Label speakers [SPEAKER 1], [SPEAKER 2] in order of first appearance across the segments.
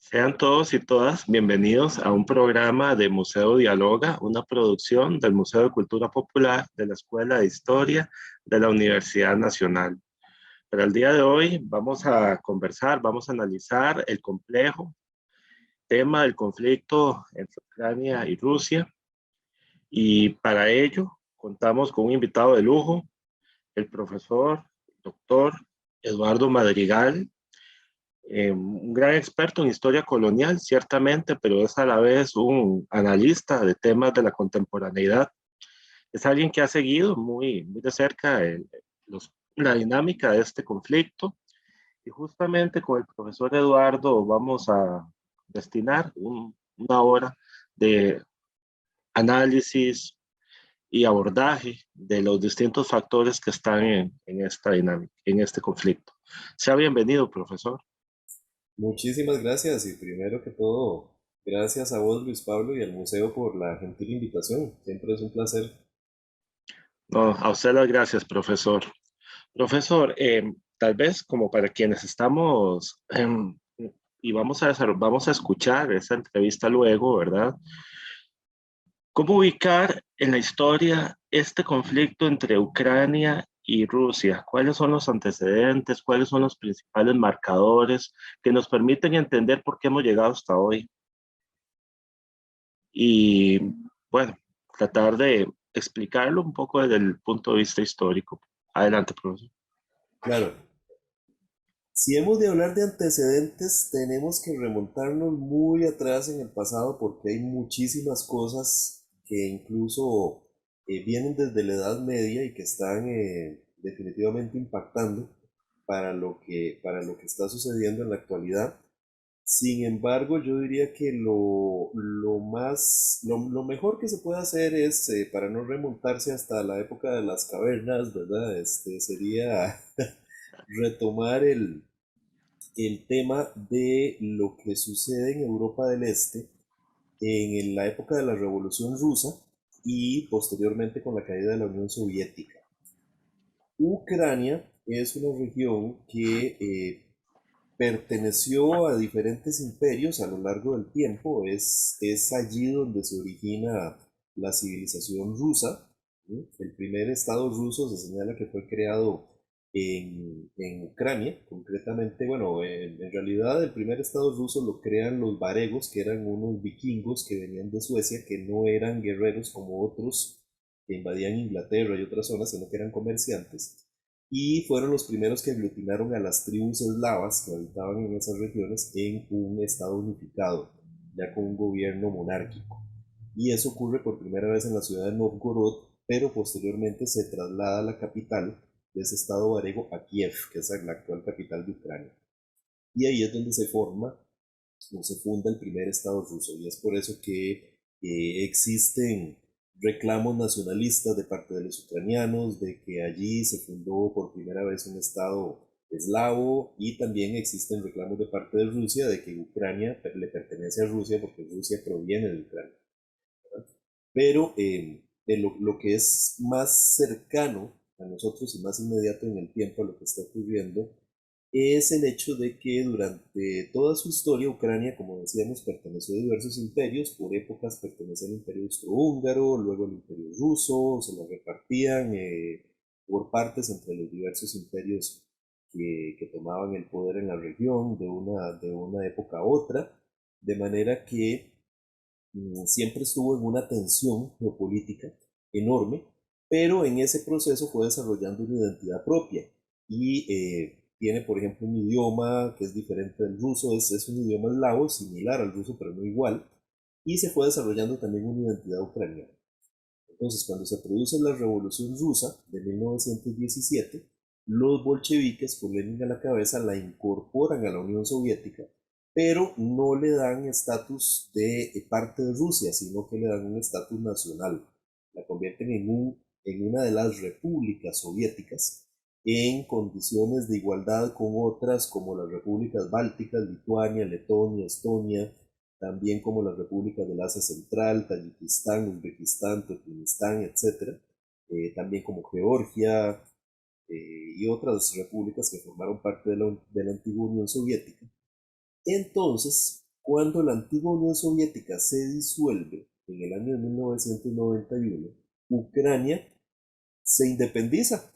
[SPEAKER 1] Sean todos y todas bienvenidos a un programa de Museo Dialoga, una producción del Museo de Cultura Popular de la Escuela de Historia de la Universidad Nacional. Para el día de hoy vamos a conversar, vamos a analizar el complejo tema del conflicto entre Ucrania y Rusia, y para ello contamos con un invitado de lujo, el profesor doctor Eduardo Madrigal, un gran experto en historia colonial, ciertamente, pero es a la vez un analista de temas de la contemporaneidad. Es alguien que ha seguido muy de cerca la dinámica de este conflicto, y justamente con el profesor Eduardo vamos a destinar una hora de análisis y abordaje de los distintos factores que están en esta dinámica, en este conflicto. Sea bienvenido, profesor.
[SPEAKER 2] Muchísimas gracias y primero que todo, gracias a vos Luis Pablo y al museo por la gentil invitación. Siempre es un placer.
[SPEAKER 1] No, a usted las gracias, profesor. Profesor, tal vez como para quienes estamos y vamos a escuchar esa entrevista luego, ¿verdad? ¿Cómo ubicar en la historia este conflicto entre Ucrania y Rusia? ¿Cuáles son los antecedentes? ¿Cuáles son los principales marcadores que nos permiten entender por qué hemos llegado hasta hoy? Y bueno, tratar de explicarlo un poco desde el punto de vista histórico. Adelante, profesor.
[SPEAKER 2] Claro, si hemos de hablar de antecedentes, tenemos que remontarnos muy atrás en el pasado porque hay muchísimas cosas que incluso vienen desde la Edad Media y que están definitivamente impactando para lo que está sucediendo en la actualidad. Sin embargo, yo diría que lo mejor que se puede hacer es, para no remontarse hasta la época de las cavernas, ¿verdad? Sería retomar el tema de lo que sucede en Europa del Este la época de la Revolución Rusa y posteriormente con la caída de la Unión Soviética. Ucrania es una región que perteneció a diferentes imperios a lo largo del tiempo. Es allí donde se origina la civilización rusa. ¿Sí? El primer estado ruso se señala que fue creado en Ucrania, concretamente, bueno, en realidad el primer estado ruso lo crean los varegos, que eran unos vikingos que venían de Suecia, que no eran guerreros como otros que invadían Inglaterra y otras zonas, sino que eran comerciantes y fueron los primeros que aglutinaron a las tribus eslavas que habitaban en esas regiones en un estado unificado, ya con un gobierno monárquico. Y eso ocurre por primera vez en la ciudad de Novgorod, pero posteriormente se traslada a la capital de ese estado varego a Kiev, que es la actual capital de Ucrania. Y ahí es donde se forma o se funda el primer Estado ruso. Y es por eso que existen reclamos nacionalistas de parte de los ucranianos, de que allí se fundó por primera vez un Estado eslavo, y también existen reclamos de parte de Rusia de que Ucrania le pertenece a Rusia porque Rusia proviene de Ucrania. Pero lo que es más cercano a nosotros y más inmediato en el tiempo a lo que está ocurriendo es el hecho de que durante toda su historia Ucrania, como decíamos, perteneció a diversos imperios. Por épocas pertenecía al imperio austrohúngaro, luego al imperio ruso, se lo repartían por partes entre los diversos imperios que tomaban el poder en la región de una época a otra, de manera que siempre estuvo en una tensión geopolítica enorme, pero en ese proceso fue desarrollando una identidad propia y tiene, por ejemplo, un idioma que es diferente del ruso. Es un idioma eslavo, similar al ruso, pero no igual, y se fue desarrollando también una identidad ucraniana. Entonces, cuando se produce la Revolución Rusa de 1917, los bolcheviques, con Lenin a la cabeza, la incorporan a la Unión Soviética, pero no le dan estatus de parte de Rusia, sino que le dan un estatus nacional. La convierten en una de las repúblicas soviéticas en condiciones de igualdad con otras como las repúblicas bálticas, Lituania, Letonia, Estonia, también como las repúblicas del Asia Central, Tayikistán, Uzbekistán, Turkmenistán, etc. También como Georgia y otras repúblicas que formaron parte de la antigua Unión Soviética. Entonces, Cuando la antigua Unión Soviética se disuelve en el año de 1991, Ucrania se independiza,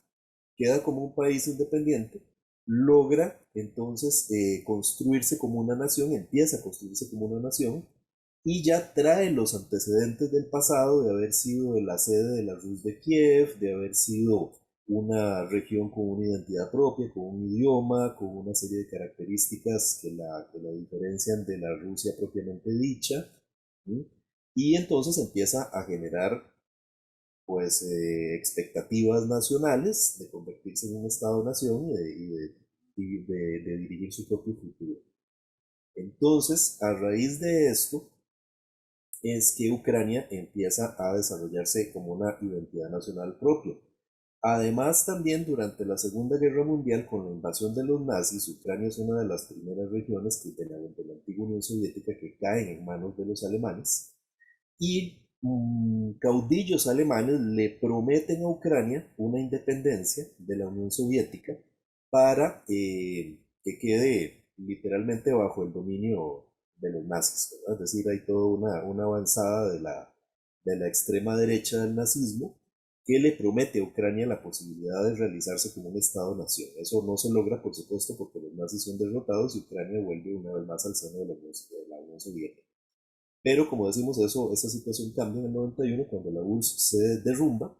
[SPEAKER 2] queda como un país independiente, logra entonces construirse como una nación, empieza a construirse como una nación, y ya trae los antecedentes del pasado de haber sido la sede de la Rus de Kiev, de haber sido una región con una identidad propia, con un idioma, con una serie de características que la diferencian de la Rusia propiamente dicha. ¿Sí? Y entonces empieza a generar pues expectativas nacionales de convertirse en un Estado-nación y de dirigir su propio futuro. Entonces, a raíz de esto, es que Ucrania empieza a desarrollarse como una identidad nacional propia. Además, también durante la Segunda Guerra Mundial, con la invasión de los nazis, Ucrania es una de las primeras regiones de la antigua Unión Soviética que caen en manos de los alemanes y caudillos alemanes le prometen a Ucrania una independencia de la Unión Soviética para que quede literalmente bajo el dominio de los nazis, ¿verdad? Es decir, hay toda una avanzada de la extrema derecha del nazismo que le promete a Ucrania la posibilidad de realizarse como un Estado-nación. Eso no se logra, por supuesto, porque los nazis son derrotados y Ucrania vuelve una vez más al seno de la Unión Soviética. Pero como decimos eso, esa situación cambia en el 91 cuando la URSS se derrumba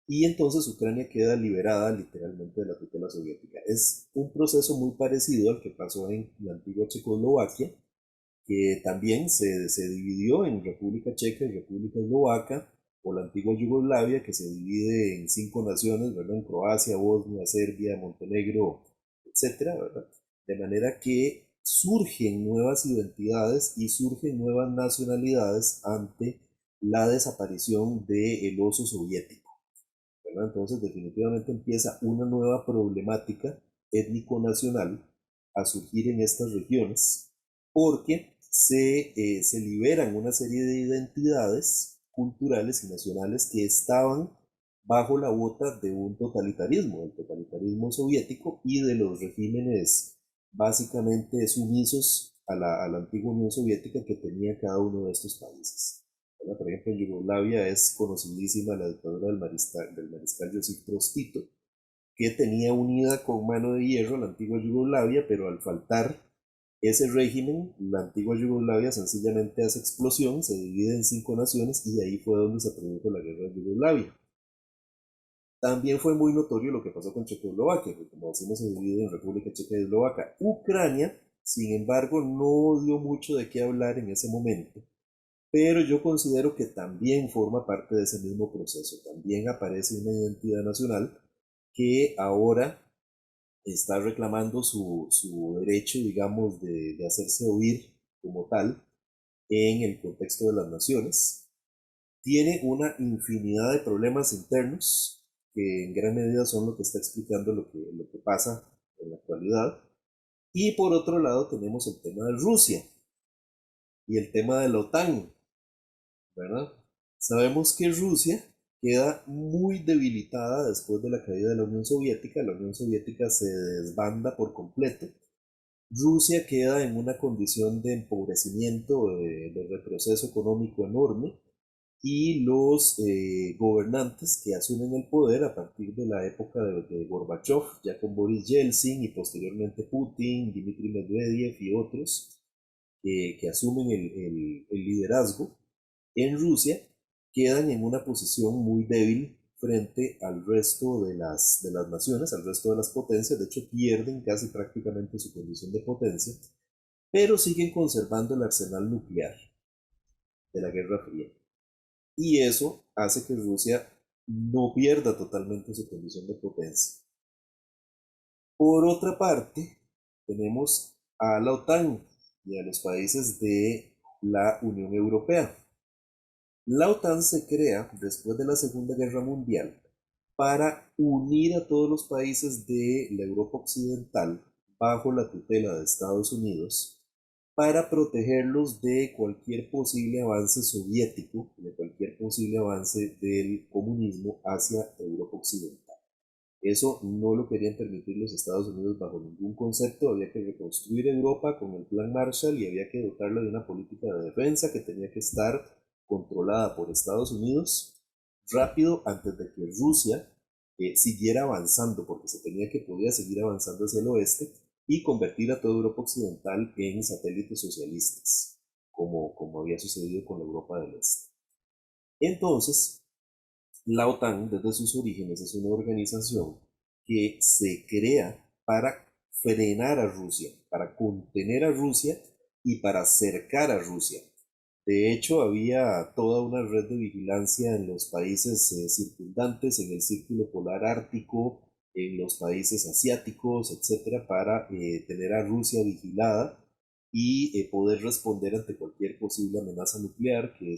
[SPEAKER 2] y entonces Ucrania queda liberada literalmente de la tutela soviética. Es un proceso muy parecido al que pasó en la antigua Checoslovaquia, que también se dividió en República Checa y República Eslovaca, o la antigua Yugoslavia, que se divide en 5 naciones, ¿verdad? En Croacia, Bosnia, Serbia, Montenegro, etcétera, ¿verdad? De manera que surgen nuevas identidades y surgen nuevas nacionalidades ante la desaparición del oso soviético, ¿verdad? Entonces definitivamente empieza una nueva problemática étnico-nacional a surgir en estas regiones porque se liberan una serie de identidades culturales y nacionales que estaban bajo la bota de un totalitarismo, el totalitarismo soviético y de los regímenes básicamente sumisos a la antigua Unión Soviética que tenía cada uno de estos países. ¿Verdad? Por ejemplo, en Yugoslavia es conocidísima la dictadura del mariscal Josip Broz Tito, que tenía unida con mano de hierro la antigua Yugoslavia, pero al faltar ese régimen, la antigua Yugoslavia sencillamente hace explosión, se divide en 5 naciones y ahí fue donde se produjo la guerra de Yugoslavia. También fue muy notorio lo que pasó con Checoslovaquia, que como decimos se divide en República Checa y Eslovaquia. Ucrania, sin embargo, no dio mucho de qué hablar en ese momento, pero yo considero que también forma parte de ese mismo proceso. También aparece una identidad nacional que ahora está reclamando su derecho, digamos, de hacerse oír como tal en el contexto de las naciones. Tiene una infinidad de problemas internos que en gran medida son lo que está explicando lo que pasa en la actualidad. Y por otro lado tenemos el tema de Rusia y el tema de la OTAN, ¿verdad? Sabemos que Rusia queda muy debilitada después de la caída de la Unión Soviética se desbanda por completo, Rusia queda en una condición de empobrecimiento, de retroceso económico enorme, y los gobernantes que asumen el poder a partir de la época de Gorbachev, ya con Boris Yeltsin y posteriormente Putin, Dmitry Medvedev y otros que asumen el liderazgo en Rusia, quedan en una posición muy débil frente al resto de las naciones, al resto de las potencias. De hecho, pierden casi prácticamente su condición de potencia, pero siguen conservando el arsenal nuclear de la Guerra Fría. Y eso hace que Rusia no pierda totalmente su condición de potencia. Por otra parte, tenemos a la OTAN y a los países de la Unión Europea. La OTAN se crea después de la Segunda Guerra Mundial para unir a todos los países de la Europa Occidental bajo la tutela de Estados Unidos para protegerlos de cualquier posible avance soviético, de cualquier posible avance del comunismo hacia Europa Occidental. Eso no lo querían permitir los Estados Unidos bajo ningún concepto. Había que reconstruir Europa con el Plan Marshall y había que dotarla de una política de defensa que tenía que estar controlada por Estados Unidos rápido antes de que Rusia siguiera avanzando, porque se tenía que podía seguir avanzando hacia el oeste y convertir a toda Europa occidental en satélites socialistas, como había sucedido con la Europa del Este. Entonces, la OTAN, desde sus orígenes, es una organización que se crea para frenar a Rusia, para contener a Rusia y para cercar a Rusia. De hecho, había toda una red de vigilancia en los países circundantes, en el Círculo Polar Ártico, en los países asiáticos, etcétera, para tener a Rusia vigilada y poder responder ante cualquier posible amenaza nuclear que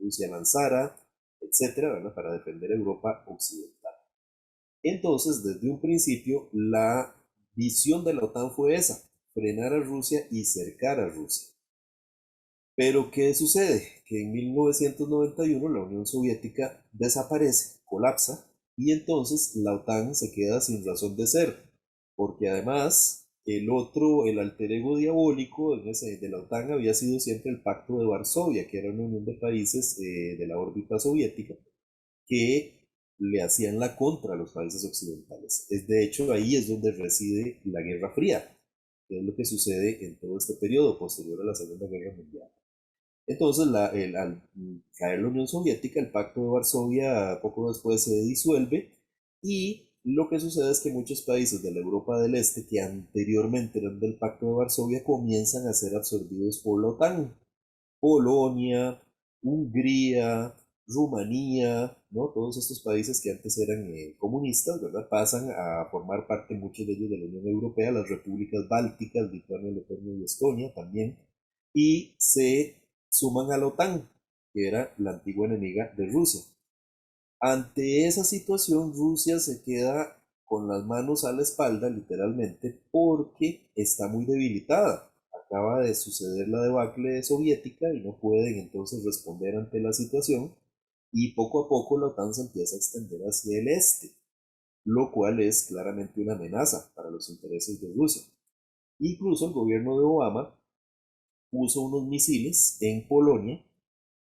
[SPEAKER 2] Rusia lanzara, etcétera, ¿verdad? Para defender a Europa occidental. Entonces, desde un principio, la visión de la OTAN fue esa: frenar a Rusia y cercar a Rusia. Pero ¿qué sucede? Que en 1991 la Unión Soviética desaparece, colapsa, y entonces la OTAN se queda sin razón de ser, porque además el alter ego diabólico de la OTAN había sido siempre el Pacto de Varsovia, que era una unión de países de la órbita soviética que le hacían la contra a los países occidentales. De hecho, ahí es donde reside la Guerra Fría, que es lo que sucede en todo este periodo posterior a la Segunda Guerra Mundial. Entonces, al caer la Unión Soviética, el Pacto de Varsovia poco después se disuelve y lo que sucede es que muchos países de la Europa del Este que anteriormente eran del Pacto de Varsovia comienzan a ser absorbidos por la OTAN. Polonia, Hungría, Rumanía, ¿no? Todos estos países que antes eran comunistas, ¿verdad? Pasan a formar parte, muchos de ellos, de la Unión Europea, las repúblicas bálticas, Lituania, Letonia y Estonia también, y se suman a la OTAN, que era la antigua enemiga de Rusia. Ante esa situación, Rusia se queda con las manos a la espalda, literalmente, porque está muy debilitada. Acaba de suceder la debacle soviética y no pueden entonces responder ante la situación. Y poco a poco la OTAN se empieza a extender hacia el este, lo cual es claramente una amenaza para los intereses de Rusia. Incluso el gobierno de Obama puso unos misiles en Polonia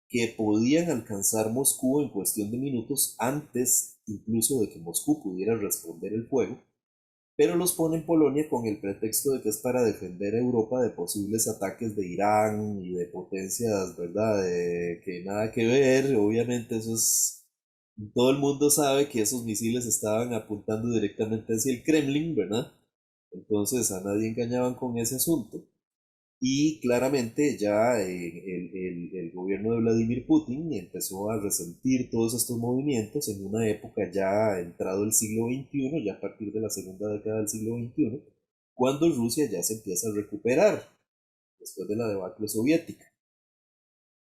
[SPEAKER 2] que podían alcanzar Moscú en cuestión de minutos antes incluso de que Moscú pudiera responder el fuego, pero los pone en Polonia con el pretexto de que es para defender a Europa de posibles ataques de Irán y de potencias, ¿verdad? Que nada que ver, obviamente eso es... Todo el mundo sabe que esos misiles estaban apuntando directamente hacia el Kremlin, ¿verdad? Entonces a nadie engañaban con ese asunto. Y claramente ya el gobierno de Vladimir Putin empezó a resentir todos estos movimientos en una época ya entrado el siglo XXI, ya a partir de la segunda década del siglo XXI, cuando Rusia ya se empieza a recuperar después de la debacle soviética.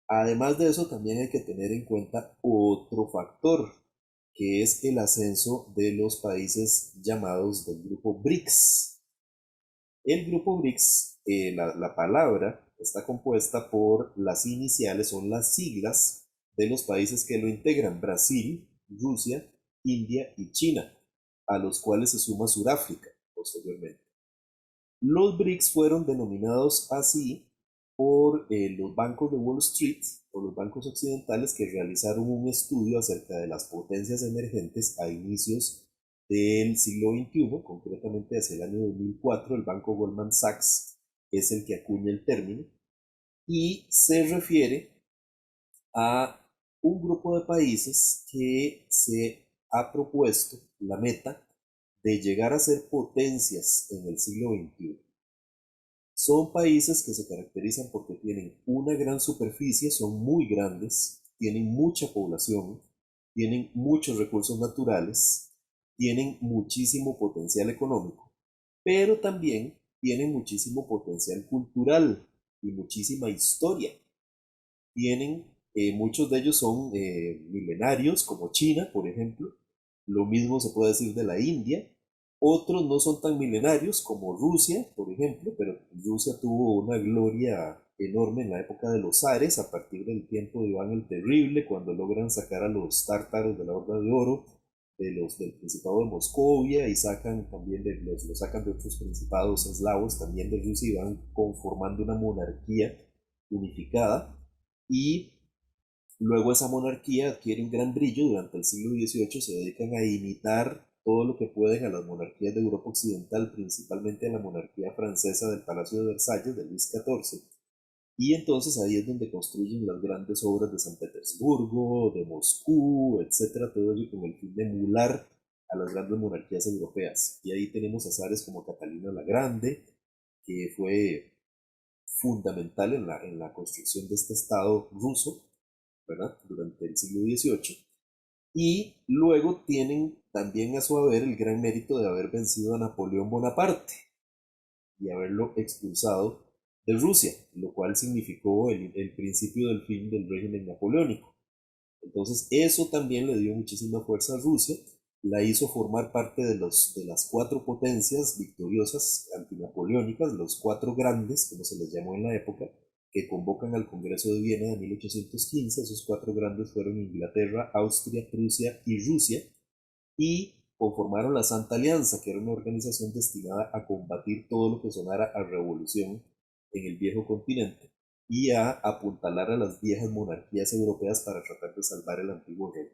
[SPEAKER 2] Además de eso, también hay que tener en cuenta otro factor, que es el ascenso de los países llamados del grupo BRICS. El grupo BRICS, la palabra está compuesta por las iniciales, son las siglas de los países que lo integran: Brasil, Rusia, India y China, a los cuales se suma Sudáfrica posteriormente. Los BRICS fueron denominados así por los bancos de Wall Street o los bancos occidentales que realizaron un estudio acerca de las potencias emergentes a inicios del siglo XXI, concretamente hacia el año 2004. El banco Goldman Sachs es el que acuña el término y se refiere a un grupo de países que se ha propuesto la meta de llegar a ser potencias en el siglo XXI. Son países que se caracterizan porque tienen una gran superficie, son muy grandes, tienen mucha población, tienen muchos recursos naturales, tienen muchísimo potencial económico, pero también tienen muchísimo potencial cultural y muchísima historia. Muchos de ellos son milenarios, como China, por ejemplo. Lo mismo se puede decir de la India. Otros no son tan milenarios, como Rusia, por ejemplo, pero Rusia tuvo una gloria enorme en la época de los zares, a partir del tiempo de Iván el Terrible, cuando logran sacar a los tártaros de la Horda de Oro del Principado de Moscovia y sacan también lo sacan de otros principados eslavos también de Rusia y van conformando una monarquía unificada y luego esa monarquía adquiere un gran brillo durante el siglo XVIII, se dedican a imitar todo lo que pueden a las monarquías de Europa Occidental, principalmente a la monarquía francesa del Palacio de Versalles de Luis XIV, y entonces ahí es donde construyen las grandes obras de San Petersburgo, de Moscú, etcétera, todo ello con el fin de emular a las grandes monarquías europeas. Y ahí tenemos a zares como Catalina la Grande, que fue fundamental en la construcción de este Estado ruso, ¿verdad? Durante el siglo XVIII. Y luego tienen también a su haber el gran mérito de haber vencido a Napoleón Bonaparte y haberlo expulsado de Rusia, lo cual significó el principio del fin del régimen napoleónico. Entonces eso también le dio muchísima fuerza a Rusia, la hizo formar parte de las cuatro potencias victoriosas antinapoleónicas, los cuatro grandes, como se les llamó en la época, que convocan al Congreso de Viena de 1815. Esos cuatro grandes fueron Inglaterra, Austria, Prusia y Rusia, y conformaron la Santa Alianza, que era una organización destinada a combatir todo lo que sonara a revolución en el viejo continente y a apuntalar a las viejas monarquías europeas para tratar de salvar el antiguo reino.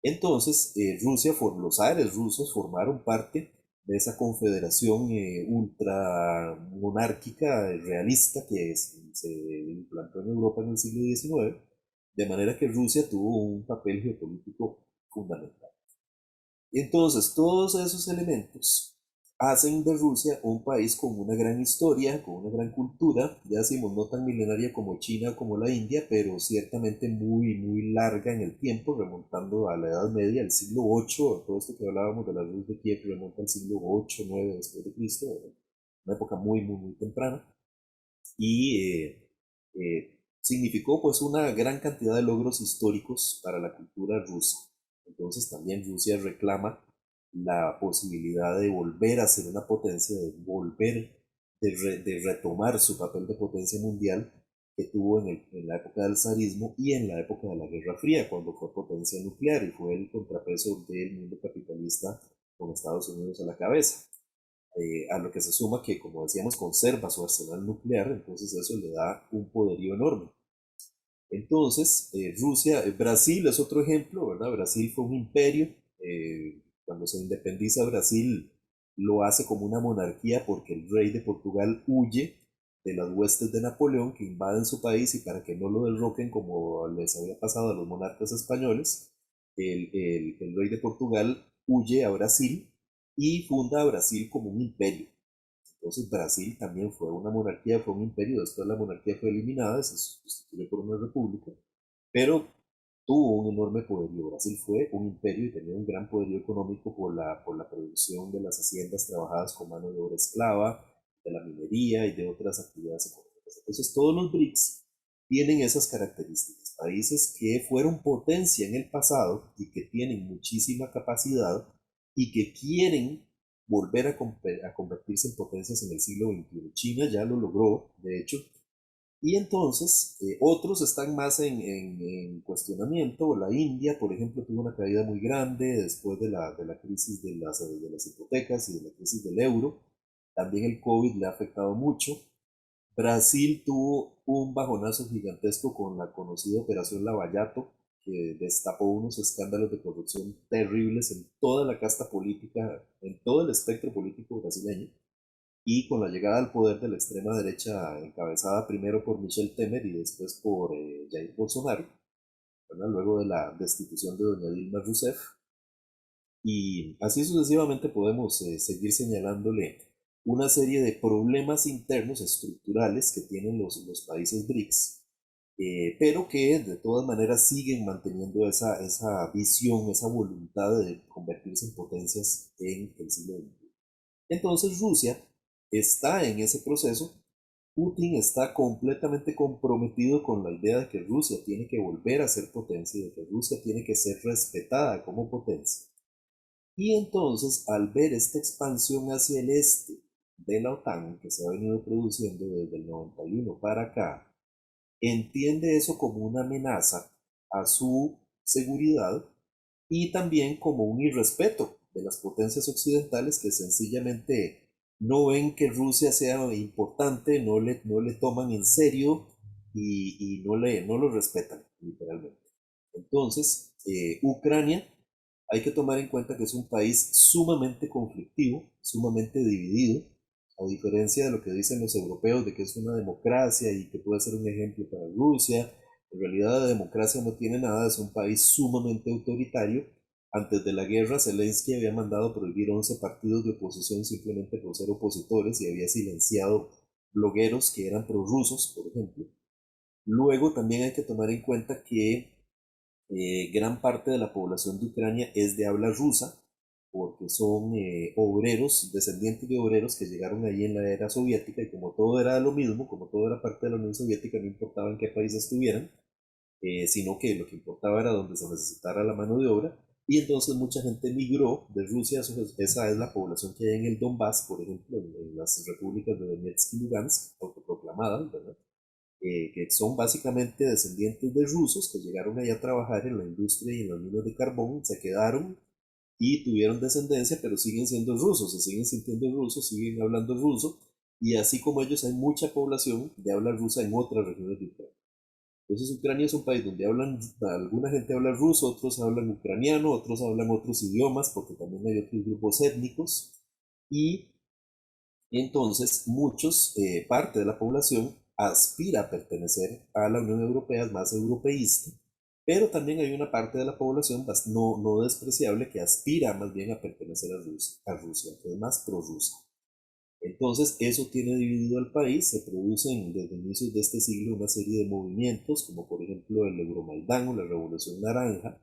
[SPEAKER 2] Entonces, los zares rusos formaron parte de esa confederación ultra monárquica realista que se implantó en Europa en el siglo XIX, de manera que Rusia tuvo un papel geopolítico fundamental. Entonces, todos esos elementos hacen de Rusia un país con una gran historia, con una gran cultura, ya decimos, no tan milenaria como China o como la India, pero ciertamente muy, muy larga en el tiempo, remontando a la Edad Media, al siglo VIII, todo esto que hablábamos de la Rus de Kiev remonta al siglo VIII, IX después de Cristo, una época muy, muy, muy temprana, y significó pues una gran cantidad de logros históricos para la cultura rusa. Entonces también Rusia reclama la posibilidad de volver a ser una potencia, de volver, de retomar su papel de potencia mundial que tuvo en la época del zarismo y en la época de la Guerra Fría, cuando fue potencia nuclear y fue el contrapeso del mundo capitalista con Estados Unidos a la cabeza. A lo que se suma que, como decíamos, conserva su arsenal nuclear, entonces eso le da un poderío enorme. Entonces, Brasil es otro ejemplo, ¿verdad? Brasil fue un imperio. Cuando se independiza Brasil, lo hace como una monarquía porque el rey de Portugal huye de las huestes de Napoleón que invaden su país y para que no lo derroquen como les había pasado a los monarcas españoles, el rey de Portugal huye a Brasil y funda a Brasil como un imperio. Entonces Brasil también fue una monarquía, fue un imperio, después la monarquía fue eliminada, se sustituyó por una república, pero tuvo un enorme poderío. Brasil fue un imperio y tenía un gran poderío económico por la producción de las haciendas trabajadas con mano de obra esclava, de la minería y de otras actividades económicas. Entonces todos los BRICS tienen esas características. Países que fueron potencia en el pasado y que tienen muchísima capacidad y que quieren volver a convertirse en potencias en el siglo XXI. China ya lo logró, de hecho, y entonces otros están más en cuestionamiento. La India, por ejemplo, tuvo una caída muy grande después de la crisis de las hipotecas y de la crisis del euro. También el COVID le ha afectado mucho. Brasil tuvo un bajonazo gigantesco con la conocida Operación Lavallato, que destapó unos escándalos de corrupción terribles en toda la casta política, en todo el espectro político brasileño, y con la llegada al poder de la extrema derecha, encabezada primero por Michel Temer y después por Jair Bolsonaro, ¿verdad? Luego de la destitución de doña Dilma Rousseff, y así sucesivamente podemos seguir señalándole una serie de problemas internos estructurales que tienen los países BRICS, pero que de todas maneras siguen manteniendo esa visión, esa voluntad de convertirse en potencias en el siglo XXI. Entonces Rusia está en ese proceso. Putin está completamente comprometido con la idea de que Rusia tiene que volver a ser potencia y de que Rusia tiene que ser respetada como potencia. Y entonces, al ver esta expansión hacia el este de la OTAN que se ha venido produciendo desde el 91 para acá, entiende eso como una amenaza a su seguridad y también como un irrespeto de las potencias occidentales que sencillamente no ven que Rusia sea importante, no le toman en serio y no lo respetan, literalmente. Entonces, Ucrania hay que tomar en cuenta que es un país sumamente conflictivo, sumamente dividido, a diferencia de lo que dicen los europeos de que es una democracia y que puede ser un ejemplo para Rusia. En realidad la democracia no tiene nada, es un país sumamente autoritario. Antes de la guerra, Zelensky había mandado prohibir 11 partidos de oposición simplemente por ser opositores y había silenciado blogueros que eran prorrusos, por ejemplo. Luego también hay que tomar en cuenta que gran parte de la población de Ucrania es de habla rusa, porque son obreros, descendientes de obreros que llegaron ahí en la era soviética y como todo era lo mismo, como todo era parte de la Unión Soviética, no importaba en qué país estuvieran, sino que lo que importaba era donde se necesitara la mano de obra. Y entonces mucha gente migró de Rusia, esa es la población que hay en el Donbass, por ejemplo, en las repúblicas de Donetsk y Lugansk, autoproclamadas, ¿verdad? Que son básicamente descendientes de rusos que llegaron allá a trabajar en la industria y en las minas de carbón, se quedaron y tuvieron descendencia, pero siguen siendo rusos, se siguen sintiendo rusos, siguen hablando ruso, y así como ellos hay mucha población de habla rusa en otras regiones de Ucrania. Entonces Ucrania es un país donde hablan, alguna gente habla ruso, otros hablan ucraniano, otros hablan otros idiomas, porque también hay otros grupos étnicos, y entonces, parte de la población aspira a pertenecer a la Unión Europea, es más europeísta, pero también hay una parte de la población no despreciable que aspira más bien a pertenecer a Rusia, que es más prorrusa. Entonces, eso tiene dividido al país, se producen desde inicios de este siglo una serie de movimientos, como por ejemplo el Euromaidán o la Revolución Naranja,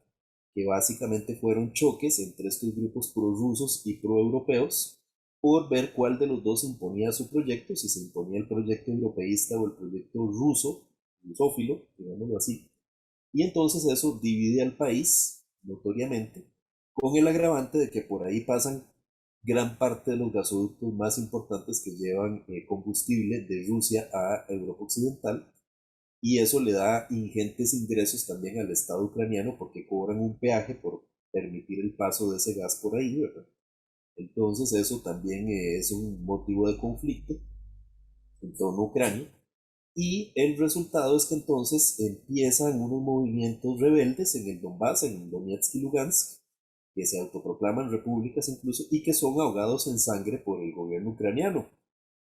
[SPEAKER 2] que básicamente fueron choques entre estos grupos prorrusos y proeuropeos por ver cuál de los dos imponía su proyecto, si se imponía el proyecto europeísta o el proyecto ruso, rusófilo, digámoslo así. Y entonces eso divide al país, notoriamente, con el agravante de que por ahí pasan gran parte de los gasoductos más importantes que llevan combustible de Rusia a Europa Occidental, y eso le da ingentes ingresos también al Estado ucraniano porque cobran un peaje por permitir el paso de ese gas por ahí, ¿verdad? Entonces eso también es un motivo de conflicto en torno a Ucrania. Y el resultado es que entonces empiezan unos movimientos rebeldes en el Donbass, en Donetsk y Lugansk, que se autoproclaman repúblicas incluso y que son ahogados en sangre por el gobierno ucraniano,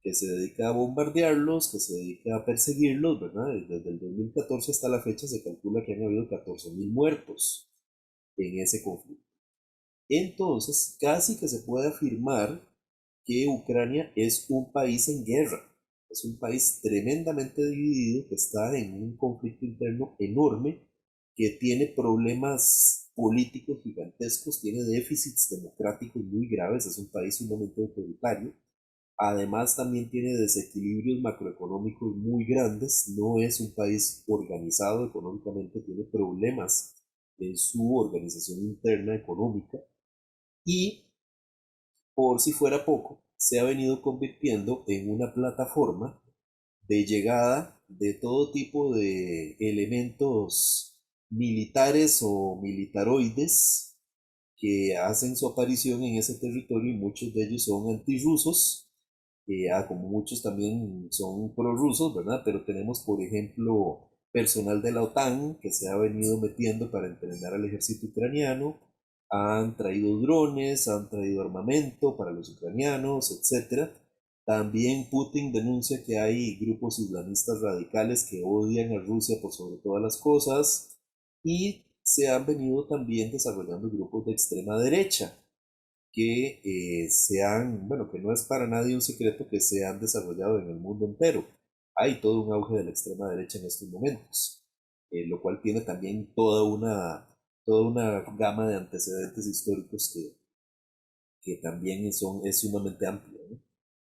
[SPEAKER 2] que se dedica a bombardearlos, que se dedica a perseguirlos, ¿verdad? Desde el 2014 hasta la fecha se calcula que han habido 14.000 muertos en ese conflicto. Entonces, casi que se puede afirmar que Ucrania es un país en guerra, es un país tremendamente dividido que está en un conflicto interno enorme, que tiene problemas políticos gigantescos, tiene déficits democráticos muy graves, es un país sumamente autoritario. Además, también tiene desequilibrios macroeconómicos muy grandes, no es un país organizado económicamente, tiene problemas en su organización interna económica y, por si fuera poco, se ha venido convirtiendo en una plataforma de llegada de todo tipo de elementos militares o militaroides que hacen su aparición en ese territorio y muchos de ellos son antirrusos, como muchos también son prorrusos, ¿verdad? Pero tenemos, por ejemplo, personal de la OTAN que se ha venido metiendo para entrenar al ejército ucraniano, han traído drones, han traído armamento para los ucranianos, etcétera. También Putin denuncia que hay grupos islamistas radicales que odian a Rusia por sobre todas las cosas y se han venido también desarrollando grupos de extrema derecha que bueno, que no es para nadie un secreto que se han desarrollado en el mundo entero. Hay todo un auge de la extrema derecha en estos momentos, lo cual tiene también toda una gama de antecedentes históricos que también es sumamente amplia, ¿no?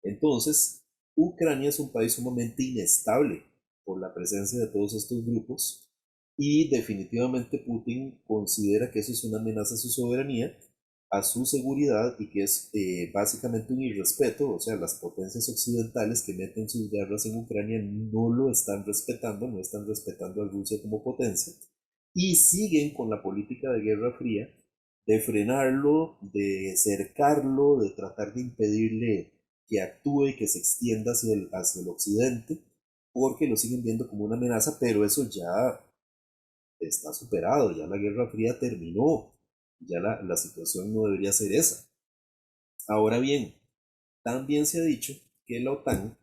[SPEAKER 2] Entonces, Ucrania es un país sumamente inestable por la presencia de todos estos grupos y definitivamente Putin considera que eso es una amenaza a su soberanía, a su seguridad y que es básicamente un irrespeto, o sea, las potencias occidentales que meten sus guerras en Ucrania no lo están respetando, no están respetando a Rusia como potencia y siguen con la política de Guerra Fría de frenarlo, de cercarlo, de tratar de impedirle que actúe y que se extienda hacia el occidente, porque lo siguen viendo como una amenaza, pero eso ya está superado, ya la Guerra Fría terminó, ya la situación no debería ser esa. Ahora bien, también se ha dicho que la OTAN,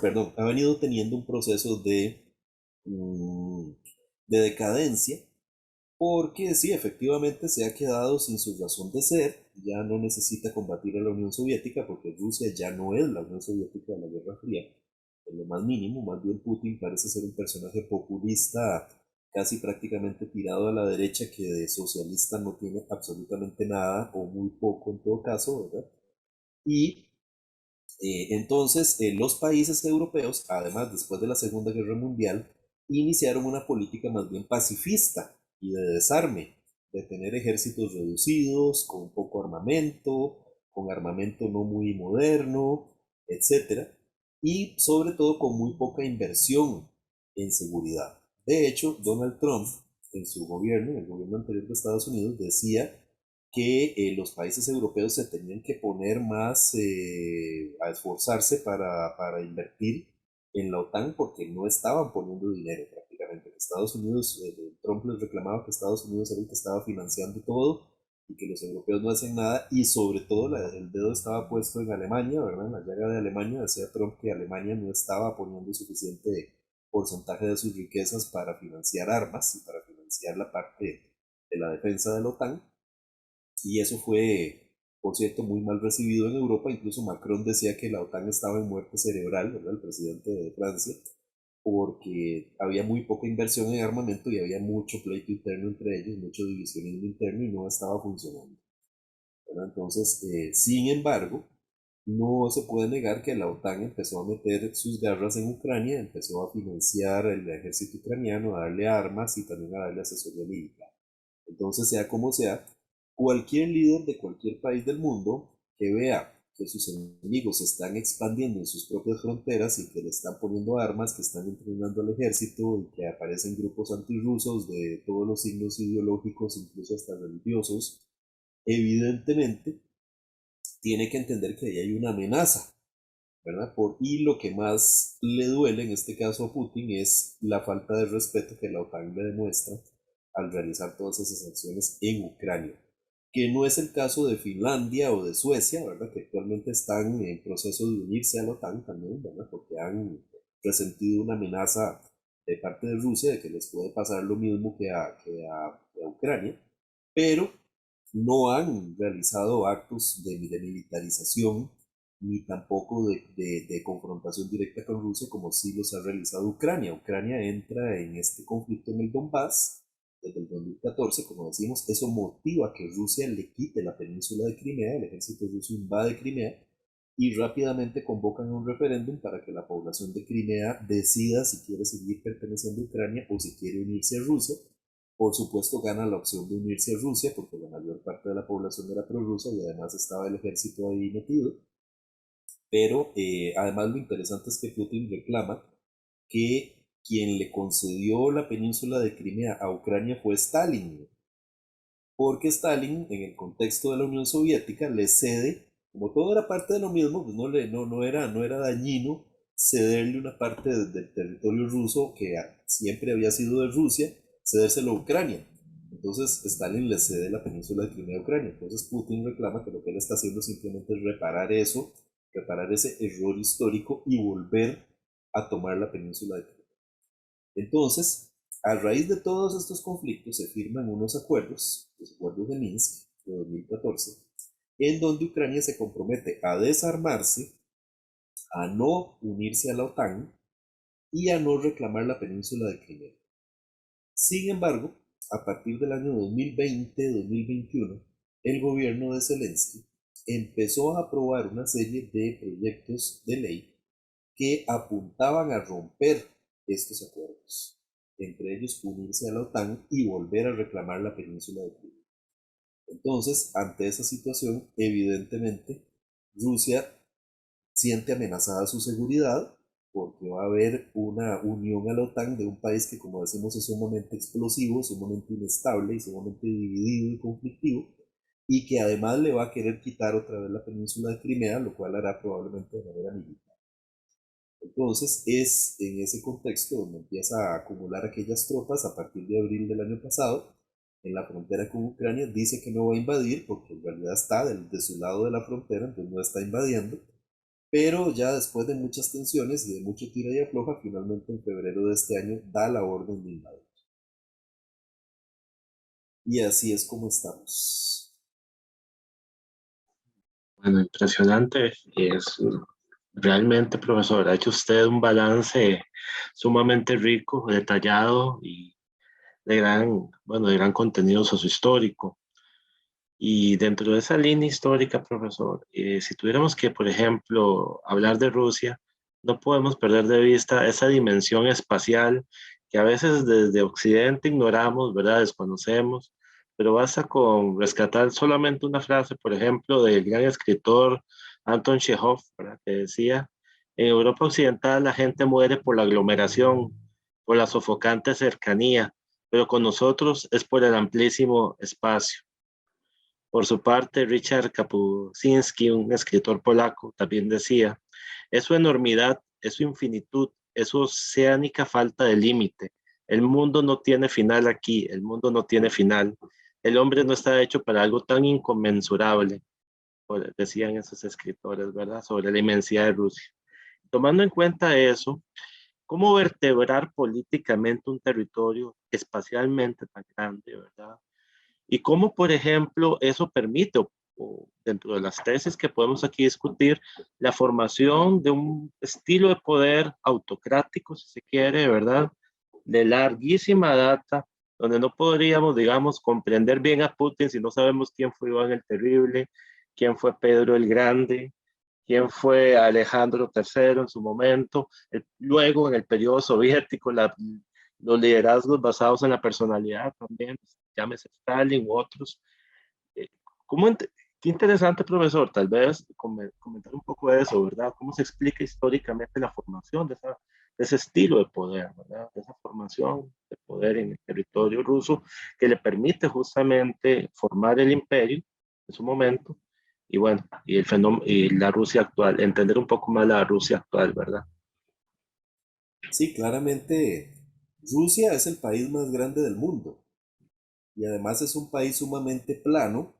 [SPEAKER 2] perdón, ha venido teniendo un proceso mm, de decadencia, porque sí, efectivamente se ha quedado sin su razón de ser, ya no necesita combatir a la Unión Soviética, porque Rusia ya no es la Unión Soviética de la Guerra Fría, en lo más mínimo. Más bien Putin parece ser un personaje populista, casi prácticamente tirado a la derecha, que de socialista no tiene absolutamente nada, o muy poco en todo caso, ¿verdad? Y entonces, los países europeos, además, después de la Segunda Guerra Mundial, iniciaron una política más bien pacifista y de desarme, de tener ejércitos reducidos, con poco armamento, con armamento no muy moderno, etcétera, y sobre todo con muy poca inversión en seguridad. De hecho, Donald Trump, en su gobierno, en el gobierno anterior de Estados Unidos, decía que los países europeos se tenían que poner más a esforzarse para invertir en la OTAN, porque no estaban poniendo dinero prácticamente. Estados Unidos, Trump les reclamaba que Estados Unidos era el que estaba financiando todo y que los europeos no hacen nada, y sobre todo el dedo estaba puesto en Alemania, ¿verdad? En la llaga de Alemania decía Trump que Alemania no estaba poniendo suficiente porcentaje de sus riquezas para financiar armas y para financiar la parte de la defensa de la OTAN. Y eso fue, por cierto, muy mal recibido en Europa. Incluso Macron decía que la OTAN estaba en muerte cerebral, ¿verdad? El presidente de Francia, porque había muy poca inversión en armamento y había mucho pleito interno entre ellos, mucho divisionismo interno, y no estaba funcionando, ¿verdad? Entonces, sin embargo, no se puede negar que la OTAN empezó a meter sus garras en Ucrania, empezó a financiar el ejército ucraniano, a darle armas y también a darle asesoría militar. Entonces, sea como sea, cualquier líder de cualquier país del mundo que vea que sus enemigos se están expandiendo en sus propias fronteras y que le están poniendo armas, que están entrenando al ejército y que aparecen grupos antirrusos de todos los signos ideológicos, incluso hasta religiosos, evidentemente tiene que entender que ahí hay una amenaza, ¿verdad? Y lo que más le duele en este caso a Putin es la falta de respeto que la OTAN le demuestra al realizar todas esas acciones en Ucrania, que no es el caso de Finlandia o de Suecia, ¿verdad? Que actualmente están en proceso de unirse a la OTAN también, ¿verdad? Porque han resentido una amenaza de parte de Rusia de que les puede pasar lo mismo que a Ucrania, pero no han realizado actos de militarización ni tampoco de confrontación directa con Rusia, como sí los ha realizado Ucrania. Ucrania entra en este conflicto en el Donbass desde el 2014, como decimos. Eso motiva que Rusia le quite la península de Crimea. El ejército ruso invade Crimea y rápidamente convocan un referéndum para que la población de Crimea decida si quiere seguir perteneciendo a Ucrania o si quiere unirse a Rusia. Por supuesto, gana la opción de unirse a Rusia, porque la mayor parte de la población era prorrusa y además estaba el ejército ahí metido. Pero además lo interesante es que Putin reclama que quien le concedió la península de Crimea a Ucrania fue Stalin, porque Stalin, en el contexto de la Unión Soviética, le cede, como todo era parte de lo mismo, pues no era dañino cederle una parte del territorio ruso que siempre había sido de Rusia, cedérselo a Ucrania. Entonces Stalin le cede la península de Crimea a Ucrania. Entonces Putin reclama que lo que él está haciendo simplemente es reparar eso, reparar ese error histórico y volver a tomar la península de Crimea. Entonces, a raíz de todos estos conflictos se firman unos acuerdos, los acuerdos de Minsk de 2014, en donde Ucrania se compromete a desarmarse, a no unirse a la OTAN y a no reclamar la península de Crimea. Sin embargo, a partir del año 2020-2021, el gobierno de Zelensky empezó a aprobar una serie de proyectos de ley que apuntaban a romper estos acuerdos, entre ellos unirse a la OTAN y volver a reclamar la península de Crimea. Entonces, ante esa situación, evidentemente, Rusia siente amenazada su seguridad, porque va a haber una unión a la OTAN de un país que, como decimos, es sumamente explosivo, sumamente inestable y sumamente dividido y conflictivo, y que además le va a querer quitar otra vez la península de Crimea, lo cual hará probablemente de manera militar. Entonces es en ese contexto donde empieza a acumular aquellas tropas a partir de abril del año pasado en la frontera con Ucrania. Dice que no va a invadir porque en realidad está de su lado de la frontera, entonces no está invadiendo, pero ya después de muchas tensiones y de mucho tira y afloja, finalmente en febrero de este año da la orden de invadir. Y así es como estamos.
[SPEAKER 1] Bueno, impresionante. Es realmente, profesor, ha hecho usted un balance sumamente rico, detallado y de gran, bueno, de gran contenido sociohistórico. Y dentro de esa línea histórica, profesor, si tuviéramos que, por ejemplo, hablar de Rusia, no podemos perder de vista esa dimensión espacial que a veces desde Occidente ignoramos, ¿verdad? Desconocemos, pero basta con rescatar solamente una frase, por ejemplo, del gran escritor Anton Chekhov, ¿verdad? Que decía, en Europa Occidental la gente muere por la aglomeración, por la sofocante cercanía, pero con nosotros es por el amplísimo espacio. Por su parte, Richard Kapuscinski, un escritor polaco, también decía, es su enormidad, es su infinitud, es su oceánica falta de límite. El mundo no tiene final aquí, el mundo no tiene final. El hombre no está hecho para algo tan inconmensurable, decían esos escritores, ¿verdad? Sobre la inmensidad de Rusia. Tomando en cuenta eso, ¿cómo vertebrar políticamente un territorio espacialmente tan grande, ¿verdad? Y cómo, por ejemplo, eso permite, o dentro de las tesis que podemos aquí discutir, la formación de un estilo de poder autocrático, si se quiere, ¿verdad? De larguísima data, donde no podríamos, digamos, comprender bien a Putin si no sabemos quién fue Iván el Terrible, quién fue Pedro el Grande, quién fue Alejandro III en su momento, luego en el periodo soviético, los liderazgos basados en la personalidad también, llámese Stalin u otros. Eh, ¿cómo qué interesante, profesor, tal vez comentar un poco de eso, ¿verdad? ¿Cómo se explica históricamente la formación de ese estilo de poder, ¿verdad? De esa formación de poder en el territorio ruso que le permite justamente formar el imperio en su momento y bueno, y el fenómeno y la Rusia actual, entender un poco más la Rusia actual, ¿verdad?
[SPEAKER 2] Sí, claramente Rusia es el país más grande del mundo y además es un país sumamente plano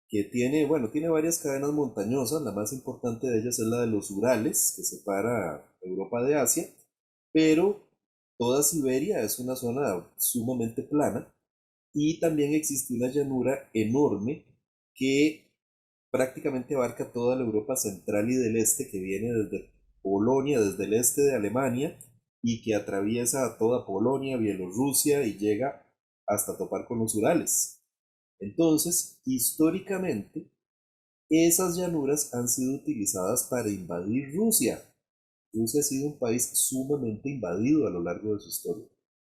[SPEAKER 2] que tiene, bueno, tiene varias cadenas montañosas. La más importante de ellas es la de los Urales, que separa Europa de Asia, pero toda Siberia es una zona sumamente plana y también existe una llanura enorme que prácticamente abarca toda la Europa central y del este, que viene desde Polonia, desde el este de Alemania, y que atraviesa toda Polonia, Bielorrusia y llega hasta topar con los Urales. Entonces, históricamente, esas llanuras han sido utilizadas para invadir Rusia. Rusia ha sido un país sumamente invadido a lo largo de su historia.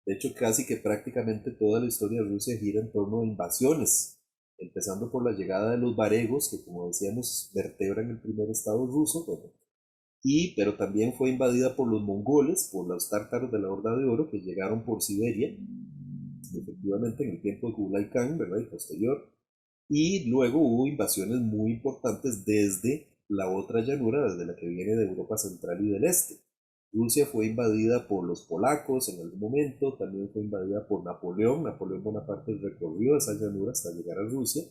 [SPEAKER 2] De hecho, casi que prácticamente toda la historia de Rusia gira en torno a invasiones, empezando por la llegada de los varegos, que como decíamos, vertebran el primer estado ruso, bueno, pero también fue invadida por los mongoles, por los tártaros de la Horda de Oro, que llegaron por Siberia, efectivamente en el tiempo de Kublai Khan, ¿verdad? Y posterior. Y luego hubo invasiones muy importantes desde la otra llanura, desde la que viene de Europa Central y del Este. Rusia fue invadida por los polacos en algún momento, también fue invadida por Napoleón. Napoleón Bonaparte recorrió esa llanura hasta llegar a Rusia.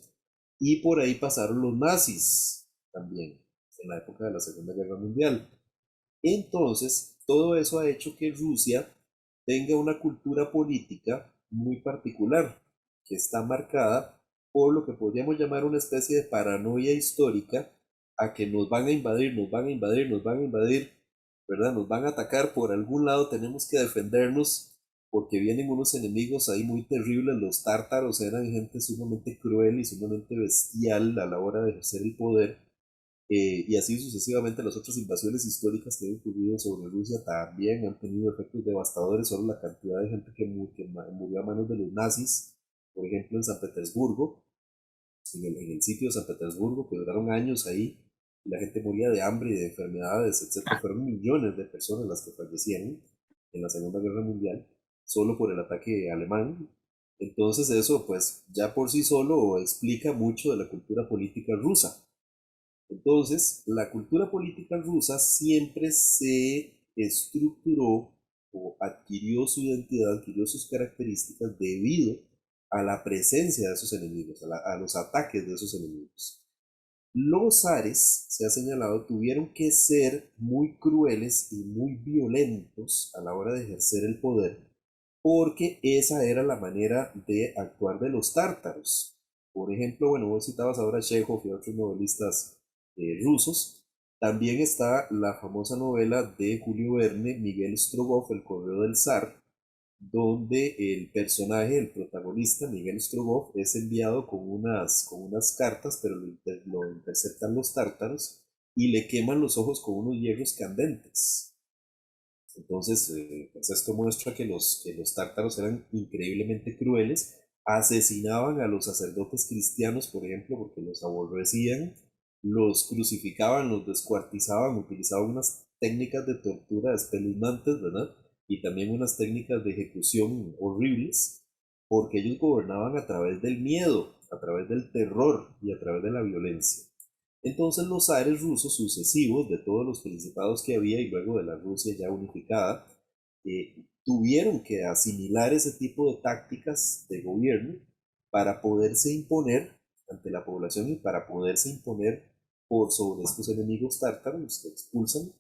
[SPEAKER 2] Y por ahí pasaron los nazis también, en la época de la Segunda Guerra Mundial. Entonces, todo eso ha hecho que Rusia tenga una cultura política muy particular, que está marcada por lo que podríamos llamar una especie de paranoia histórica, a que nos van a invadir, nos van a invadir, nos van a invadir, ¿verdad? Nos van a atacar por algún lado, tenemos que defendernos porque vienen unos enemigos ahí muy terribles. Los tártaros eran gente sumamente cruel y sumamente bestial a la hora de ejercer el poder, y así sucesivamente las otras invasiones históricas que han ocurrido sobre Rusia también han tenido efectos devastadores. Solo la cantidad de gente que murió a manos de los nazis, por ejemplo en San Petersburgo, en el sitio de San Petersburgo, que duraron años ahí, y la gente moría de hambre y de enfermedades, etcétera. Fueron millones de personas las que fallecieron en la Segunda Guerra Mundial solo por el ataque alemán. Entonces eso pues ya por sí solo explica mucho de la cultura política rusa. Entonces, la cultura política rusa siempre se estructuró o adquirió su identidad, adquirió sus características debido a la presencia de esos enemigos, a los ataques de esos enemigos. Los zares, se ha señalado, tuvieron que ser muy crueles y muy violentos a la hora de ejercer el poder, porque esa era la manera de actuar de los tártaros. Por ejemplo, bueno, vos citabas ahora a Chekhov y a otros novelistas rusos. También está la famosa novela de Julio Verne, Miguel Strogoff, El correo del zar, donde el personaje, el protagonista, Miguel Strogoff, es enviado con unas cartas, pero lo interceptan los tártaros y le queman los ojos con unos hierros candentes. Entonces, pues esto muestra que los tártaros eran increíblemente crueles, asesinaban a los sacerdotes cristianos, por ejemplo, porque los aborrecían, los crucificaban, los descuartizaban, utilizaban unas técnicas de tortura espeluznantes, ¿verdad? Y también unas técnicas de ejecución horribles, porque ellos gobernaban a través del miedo, a través del terror y a través de la violencia. Entonces los zares rusos sucesivos de todos los principados que había y luego de la Rusia ya unificada, tuvieron que asimilar ese tipo de tácticas de gobierno para poderse imponer ante la población y para poderse imponer por sobre estos enemigos tártaros que expulsan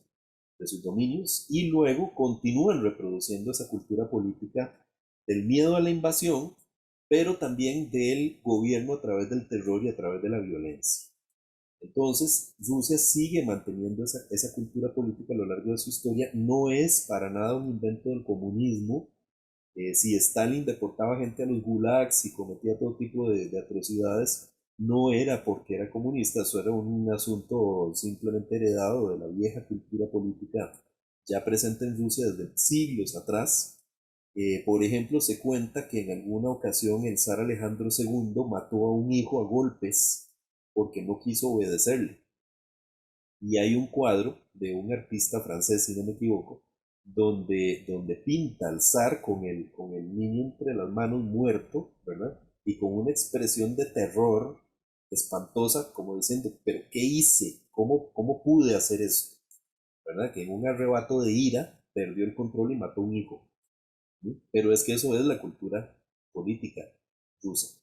[SPEAKER 2] de sus dominios y luego continúan reproduciendo esa cultura política del miedo a la invasión, pero también del gobierno a través del terror y a través de la violencia. Entonces, Rusia sigue manteniendo esa cultura política a lo largo de su historia. No es para nada un invento del comunismo. Si Stalin deportaba gente a los gulags y cometía todo tipo de atrocidades, no era porque era comunista, eso era un asunto simplemente heredado de la vieja cultura política ya presente en Rusia desde siglos atrás. Por ejemplo, se cuenta que en alguna ocasión el zar Alejandro II mató a un hijo a golpes porque no quiso obedecerle. Y hay un cuadro de un artista francés, si no me equivoco, donde pinta al zar con el niño entre las manos muerto, ¿verdad? Y con una expresión de terror espantosa, como diciendo, pero ¿qué hice? ¿Cómo pude hacer eso? ¿Verdad? Que en un arrebato de ira perdió el control y mató a un hijo. ¿Sí? Pero es que eso es la cultura política rusa.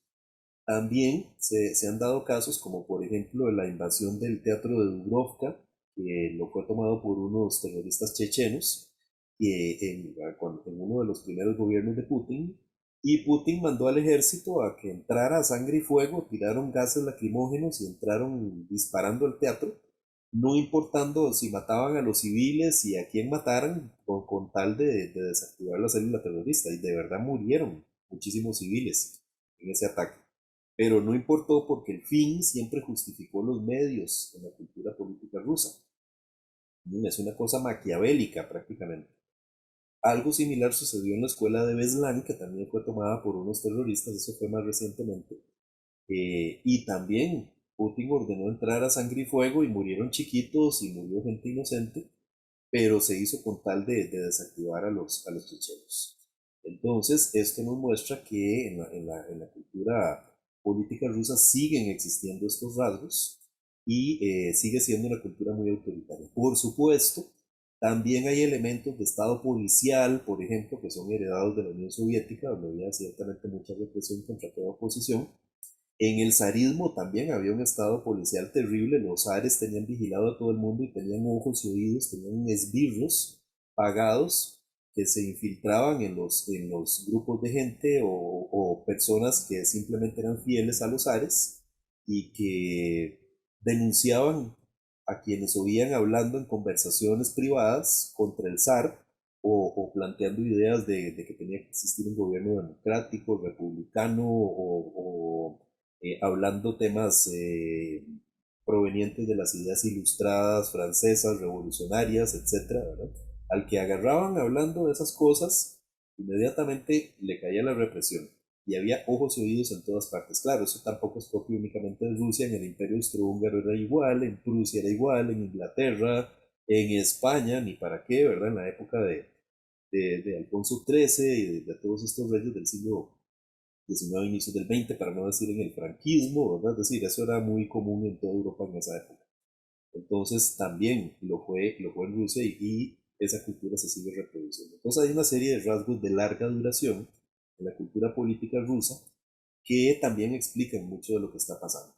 [SPEAKER 2] También se han dado casos como por ejemplo la invasión del teatro de Dubrovka, que lo fue tomado por unos terroristas chechenos en uno de los primeros gobiernos de Putin, y Putin mandó al ejército a que entrara a sangre y fuego, tiraron gases lacrimógenos y entraron disparando al teatro, no importando si mataban a los civiles y a quién mataran, con tal de desactivar la célula terrorista, y de verdad murieron muchísimos civiles en ese ataque. Pero no importó porque el fin siempre justificó los medios en la cultura política rusa. Es una cosa maquiavélica prácticamente. Algo similar sucedió en la escuela de Beslan, que también fue tomada por unos terroristas, eso fue más recientemente. Y también Putin ordenó entrar a sangre y fuego y murieron chiquitos y murió gente inocente, pero se hizo con tal de desactivar a los chechenos. Entonces, esto nos muestra que en la cultura política rusa siguen existiendo estos rasgos y sigue siendo una cultura muy autoritaria. Por supuesto, también hay elementos de Estado policial, por ejemplo, que son heredados de la Unión Soviética, donde había ciertamente mucha represión contra toda oposición. En el zarismo también había un estado policial terrible, los zares tenían vigilado a todo el mundo y tenían ojos y oídos, tenían esbirros pagados que se infiltraban en los grupos de gente o personas que simplemente eran fieles a los zares y que denunciaban a quienes oían hablando en conversaciones privadas contra el zar o planteando ideas de que tenía que existir un gobierno democrático, republicano hablando temas provenientes de las ideas ilustradas francesas, revolucionarias, etcétera, ¿verdad? Al que agarraban hablando de esas cosas, inmediatamente le caía la represión. y había ojos y oídos en todas partes. Claro, eso tampoco es propio únicamente de Rusia, en el Imperio Austrohúngaro era igual, en Prusia era igual, en Inglaterra, en España, ni para qué, ¿verdad? En la época de Alfonso XIII y de todos estos reyes del siglo XIX, inicios del XX, para no decir en el franquismo, ¿verdad? Es decir, eso era muy común en toda Europa en esa época. Entonces también lo fue en Rusia y esa cultura se sigue reproduciendo. Entonces hay una serie de rasgos de larga duración en la cultura política rusa que también explican mucho de lo que está pasando.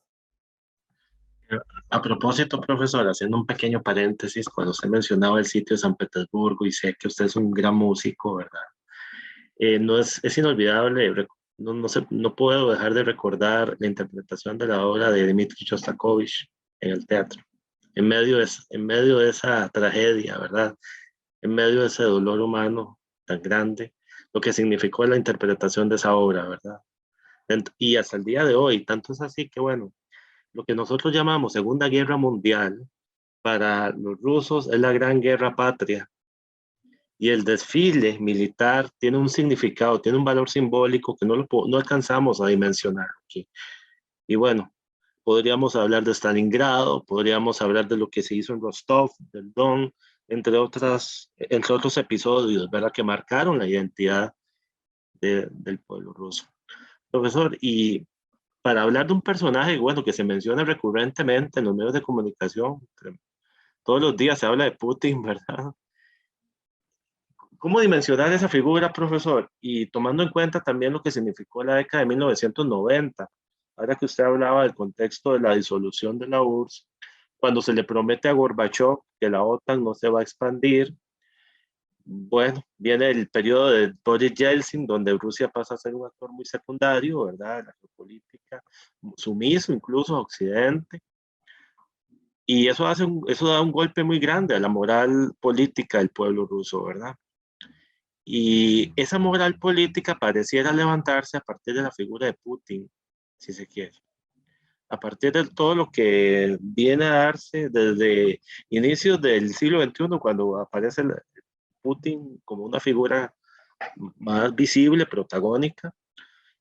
[SPEAKER 1] A propósito, profesor, haciendo un pequeño paréntesis, cuando usted mencionaba el sitio de San Petersburgo y sé que usted es un gran músico, ¿verdad? No es inolvidable, no puedo dejar de recordar la interpretación de la obra de Dmitri Shostakovich en el teatro, en medio de esa tragedia, ¿verdad? En medio de ese dolor humano tan grande, lo que significó la interpretación de esa obra, ¿verdad? Y hasta el día de hoy, tanto es así que, bueno, lo que nosotros llamamos Segunda Guerra Mundial, para los rusos es la Gran Guerra Patria, y el desfile militar tiene un significado, tiene un valor simbólico que no alcanzamos a dimensionar aquí. Y bueno, podríamos hablar de Stalingrado, podríamos hablar de lo que se hizo en Rostov, del Don, entre otros episodios, ¿verdad? Que marcaron la identidad del pueblo ruso. Profesor, y para hablar de un personaje, bueno, que se menciona recurrentemente en los medios de comunicación, todos los días se habla de Putin, ¿verdad? ¿Cómo dimensionar esa figura, profesor? Y tomando en cuenta también lo que significó la década de 1990, ahora que usted hablaba del contexto de la disolución de la URSS, cuando se le promete a Gorbachev que la OTAN no se va a expandir, bueno, viene el periodo de Boris Yeltsin, donde Rusia pasa a ser un actor muy secundario, ¿verdad? La geopolítica, sumiso incluso a Occidente, y eso da un golpe muy grande a la moral política del pueblo ruso, ¿verdad? Y esa moral política pareciera levantarse a partir de la figura de Putin, si se quiere. A partir de todo lo que viene a darse desde inicios del siglo XXI, cuando aparece Putin como una figura más visible, protagónica.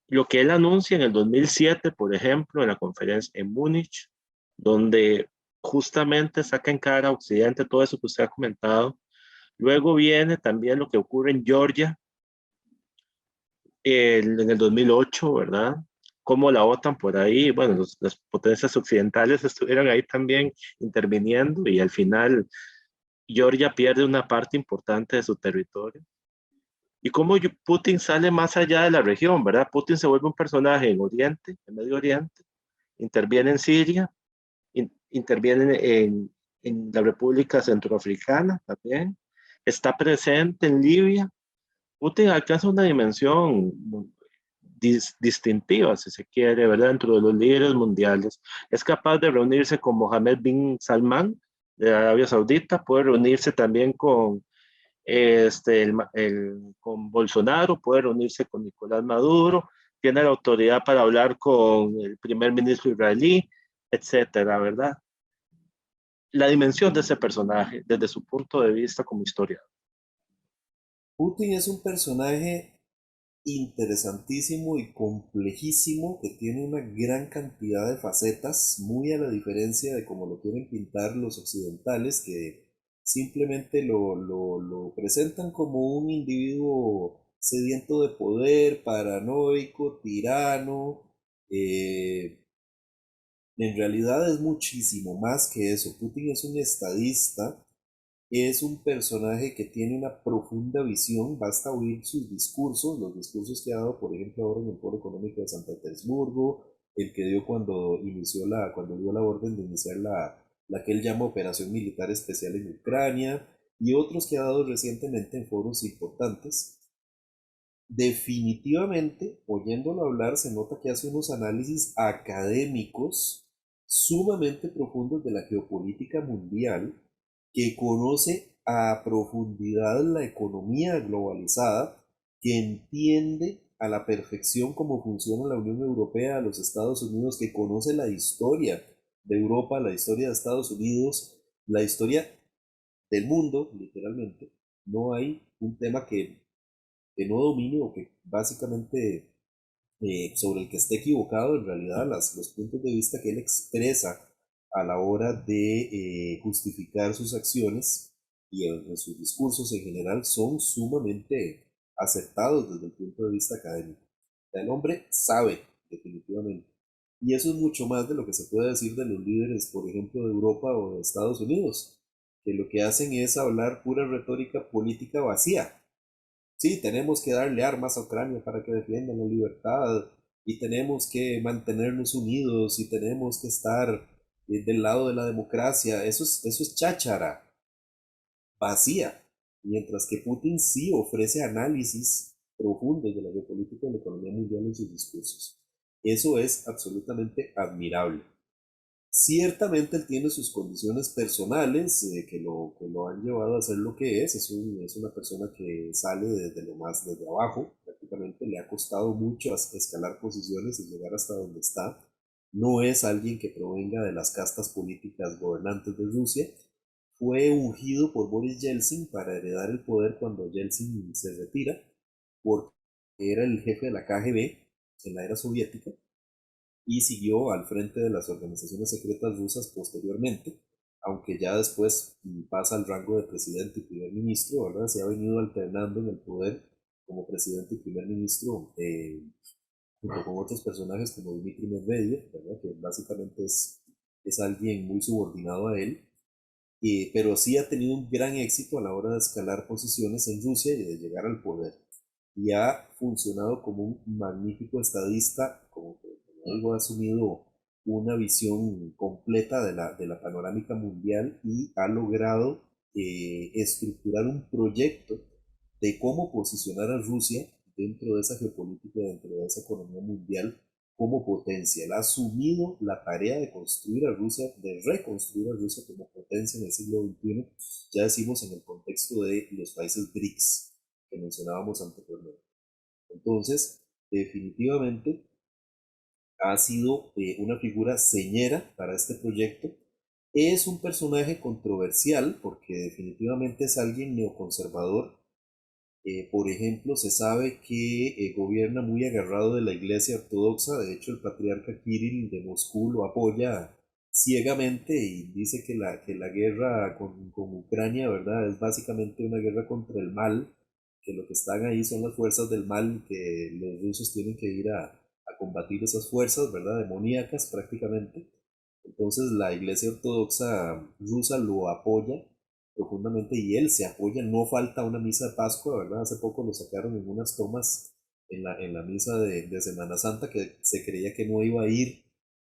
[SPEAKER 1] Lo que él anuncia en el 2007, por ejemplo, en la conferencia en Múnich, donde justamente saca en cara a Occidente todo eso que usted ha comentado. Luego viene también lo que ocurre en Georgia, en el 2008, ¿verdad? Como la OTAN por ahí, bueno, las potencias occidentales estuvieron ahí también interviniendo y al final Georgia pierde una parte importante de su territorio. Y cómo Putin sale más allá de la región, ¿verdad? Putin se vuelve un personaje en Oriente, en Medio Oriente, interviene en Siria, interviene en la República Centroafricana también, está presente en Libia. Putin alcanza una dimensión distintiva, si se quiere, ¿verdad? Dentro de los líderes mundiales. Es capaz de reunirse con Mohammed bin Salman de Arabia Saudita, puede reunirse también con, con Bolsonaro, puede reunirse con Nicolás Maduro, tiene la autoridad para hablar con el primer ministro israelí, etcétera, ¿verdad? La dimensión de ese personaje desde su punto de vista como historiador.
[SPEAKER 2] Putin es un personaje interesantísimo y complejísimo que tiene una gran cantidad de facetas, muy a la diferencia de como lo quieren pintar los occidentales, que simplemente lo presentan como un individuo sediento de poder, paranoico, tirano. eh, en realidad es muchísimo más que eso. Putin es un estadista, es un personaje que tiene una profunda visión, basta oír sus discursos, los discursos que ha dado, por ejemplo, ahora en el Foro Económico de San Petersburgo, el que dio cuando dio la orden de iniciar la que él llama Operación Militar Especial en Ucrania, y otros que ha dado recientemente en foros importantes. Definitivamente, oyéndolo hablar, se nota que hace unos análisis académicos sumamente profundos de la geopolítica mundial, que conoce a profundidad la economía globalizada, que entiende a la perfección cómo funciona la Unión Europea, los Estados Unidos, que conoce la historia de Europa, la historia de Estados Unidos, la historia del mundo, literalmente. No hay un tema que no domine o que básicamente sobre el que esté equivocado, en realidad los puntos de vista que él expresa a la hora de justificar sus acciones y en sus discursos en general son sumamente acertados desde el punto de vista académico. El hombre sabe, definitivamente. Y eso es mucho más de lo que se puede decir de los líderes, por ejemplo, de Europa o de Estados Unidos, que lo que hacen es hablar pura retórica política vacía. Sí, tenemos que darle armas a Ucrania para que defiendan la libertad y tenemos que mantenernos unidos y tenemos que estar del lado de la democracia. Eso es cháchara vacía. Mientras que Putin sí ofrece análisis profundos de la geopolítica y la economía mundial en sus discursos. Eso es absolutamente admirable. Ciertamente él tiene sus condiciones personales que lo han llevado a ser lo que es una persona que sale desde lo más desde abajo, prácticamente le ha costado mucho escalar posiciones y llegar hasta donde está. No es alguien que provenga de las castas políticas gobernantes de Rusia. Fue ungido por Boris Yeltsin para heredar el poder cuando Yeltsin se retira, porque era el jefe de la KGB en la era soviética y siguió al frente de las organizaciones secretas rusas posteriormente, aunque ya después pasa al rango de presidente y primer ministro, ¿verdad? Se ha venido alternando en el poder como presidente y primer ministro junto con otros personajes como Dmitry Medvedev, ¿verdad? Que básicamente es alguien muy subordinado a él, pero sí ha tenido un gran éxito a la hora de escalar posiciones en Rusia y de llegar al poder. Y ha funcionado como un magnífico estadista, como que como digo, ha asumido una visión completa de la panorámica mundial y ha logrado estructurar un proyecto de cómo posicionar a Rusia dentro de esa geopolítica, dentro de esa economía mundial como potencia. Él ha asumido la tarea de construir a Rusia, de reconstruir a Rusia como potencia en el siglo XXI, ya decimos en el contexto de los países BRICS que mencionábamos anteriormente. Entonces, definitivamente ha sido una figura señera para este proyecto. Es un personaje controversial porque definitivamente es alguien neoconservador. Por ejemplo, se sabe que gobierna muy agarrado de la Iglesia Ortodoxa. De hecho, el patriarca Kirill de Moscú lo apoya ciegamente y dice que la guerra con Ucrania, ¿verdad? Es básicamente una guerra contra el mal, que lo que están ahí son las fuerzas del mal, que los rusos tienen que ir a combatir esas fuerzas, ¿verdad? Demoníacas prácticamente. Entonces la Iglesia Ortodoxa rusa lo apoya profundamente y él se apoya. No falta una misa de Pascua, ¿verdad? Hace poco lo sacaron en unas tomas en la misa de Semana Santa que se creía que no iba a ir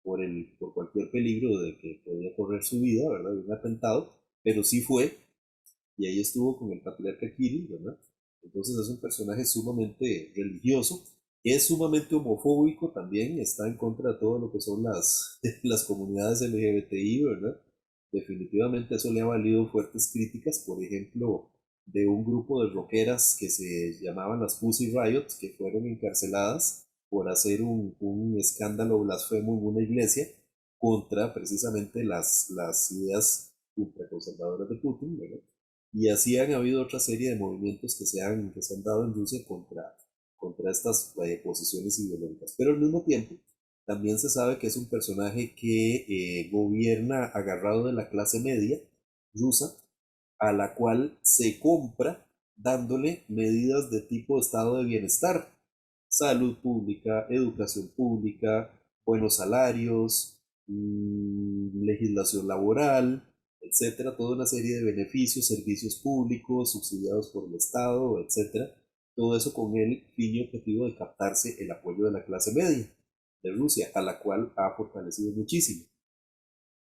[SPEAKER 2] por cualquier peligro de que podía correr su vida, ¿verdad? De un atentado, pero sí fue y ahí estuvo con el patriarca Kirill, ¿verdad? Entonces es un personaje sumamente religioso, es sumamente homofóbico también, está en contra de todo lo que son las comunidades LGBTI, ¿verdad? Definitivamente eso le ha valido fuertes críticas, por ejemplo, de un grupo de rockeras que se llamaban las Pussy Riot, que fueron encarceladas por hacer un escándalo blasfemo en una iglesia contra precisamente las ideas ultraconservadoras de Putin, ¿verdad? Y así han habido otra serie de movimientos que se han dado en Rusia contra estas posiciones ideológicas. Pero al mismo tiempo, también se sabe que es un personaje que gobierna agarrado de la clase media rusa, a la cual se compra dándole medidas de tipo estado de bienestar, salud pública, educación pública, buenos salarios, legislación laboral, etcétera, toda una serie de beneficios, servicios públicos subsidiados por el Estado, etcétera. Todo eso con el fin y objetivo de captarse el apoyo de la clase media de Rusia, a la cual ha fortalecido muchísimo.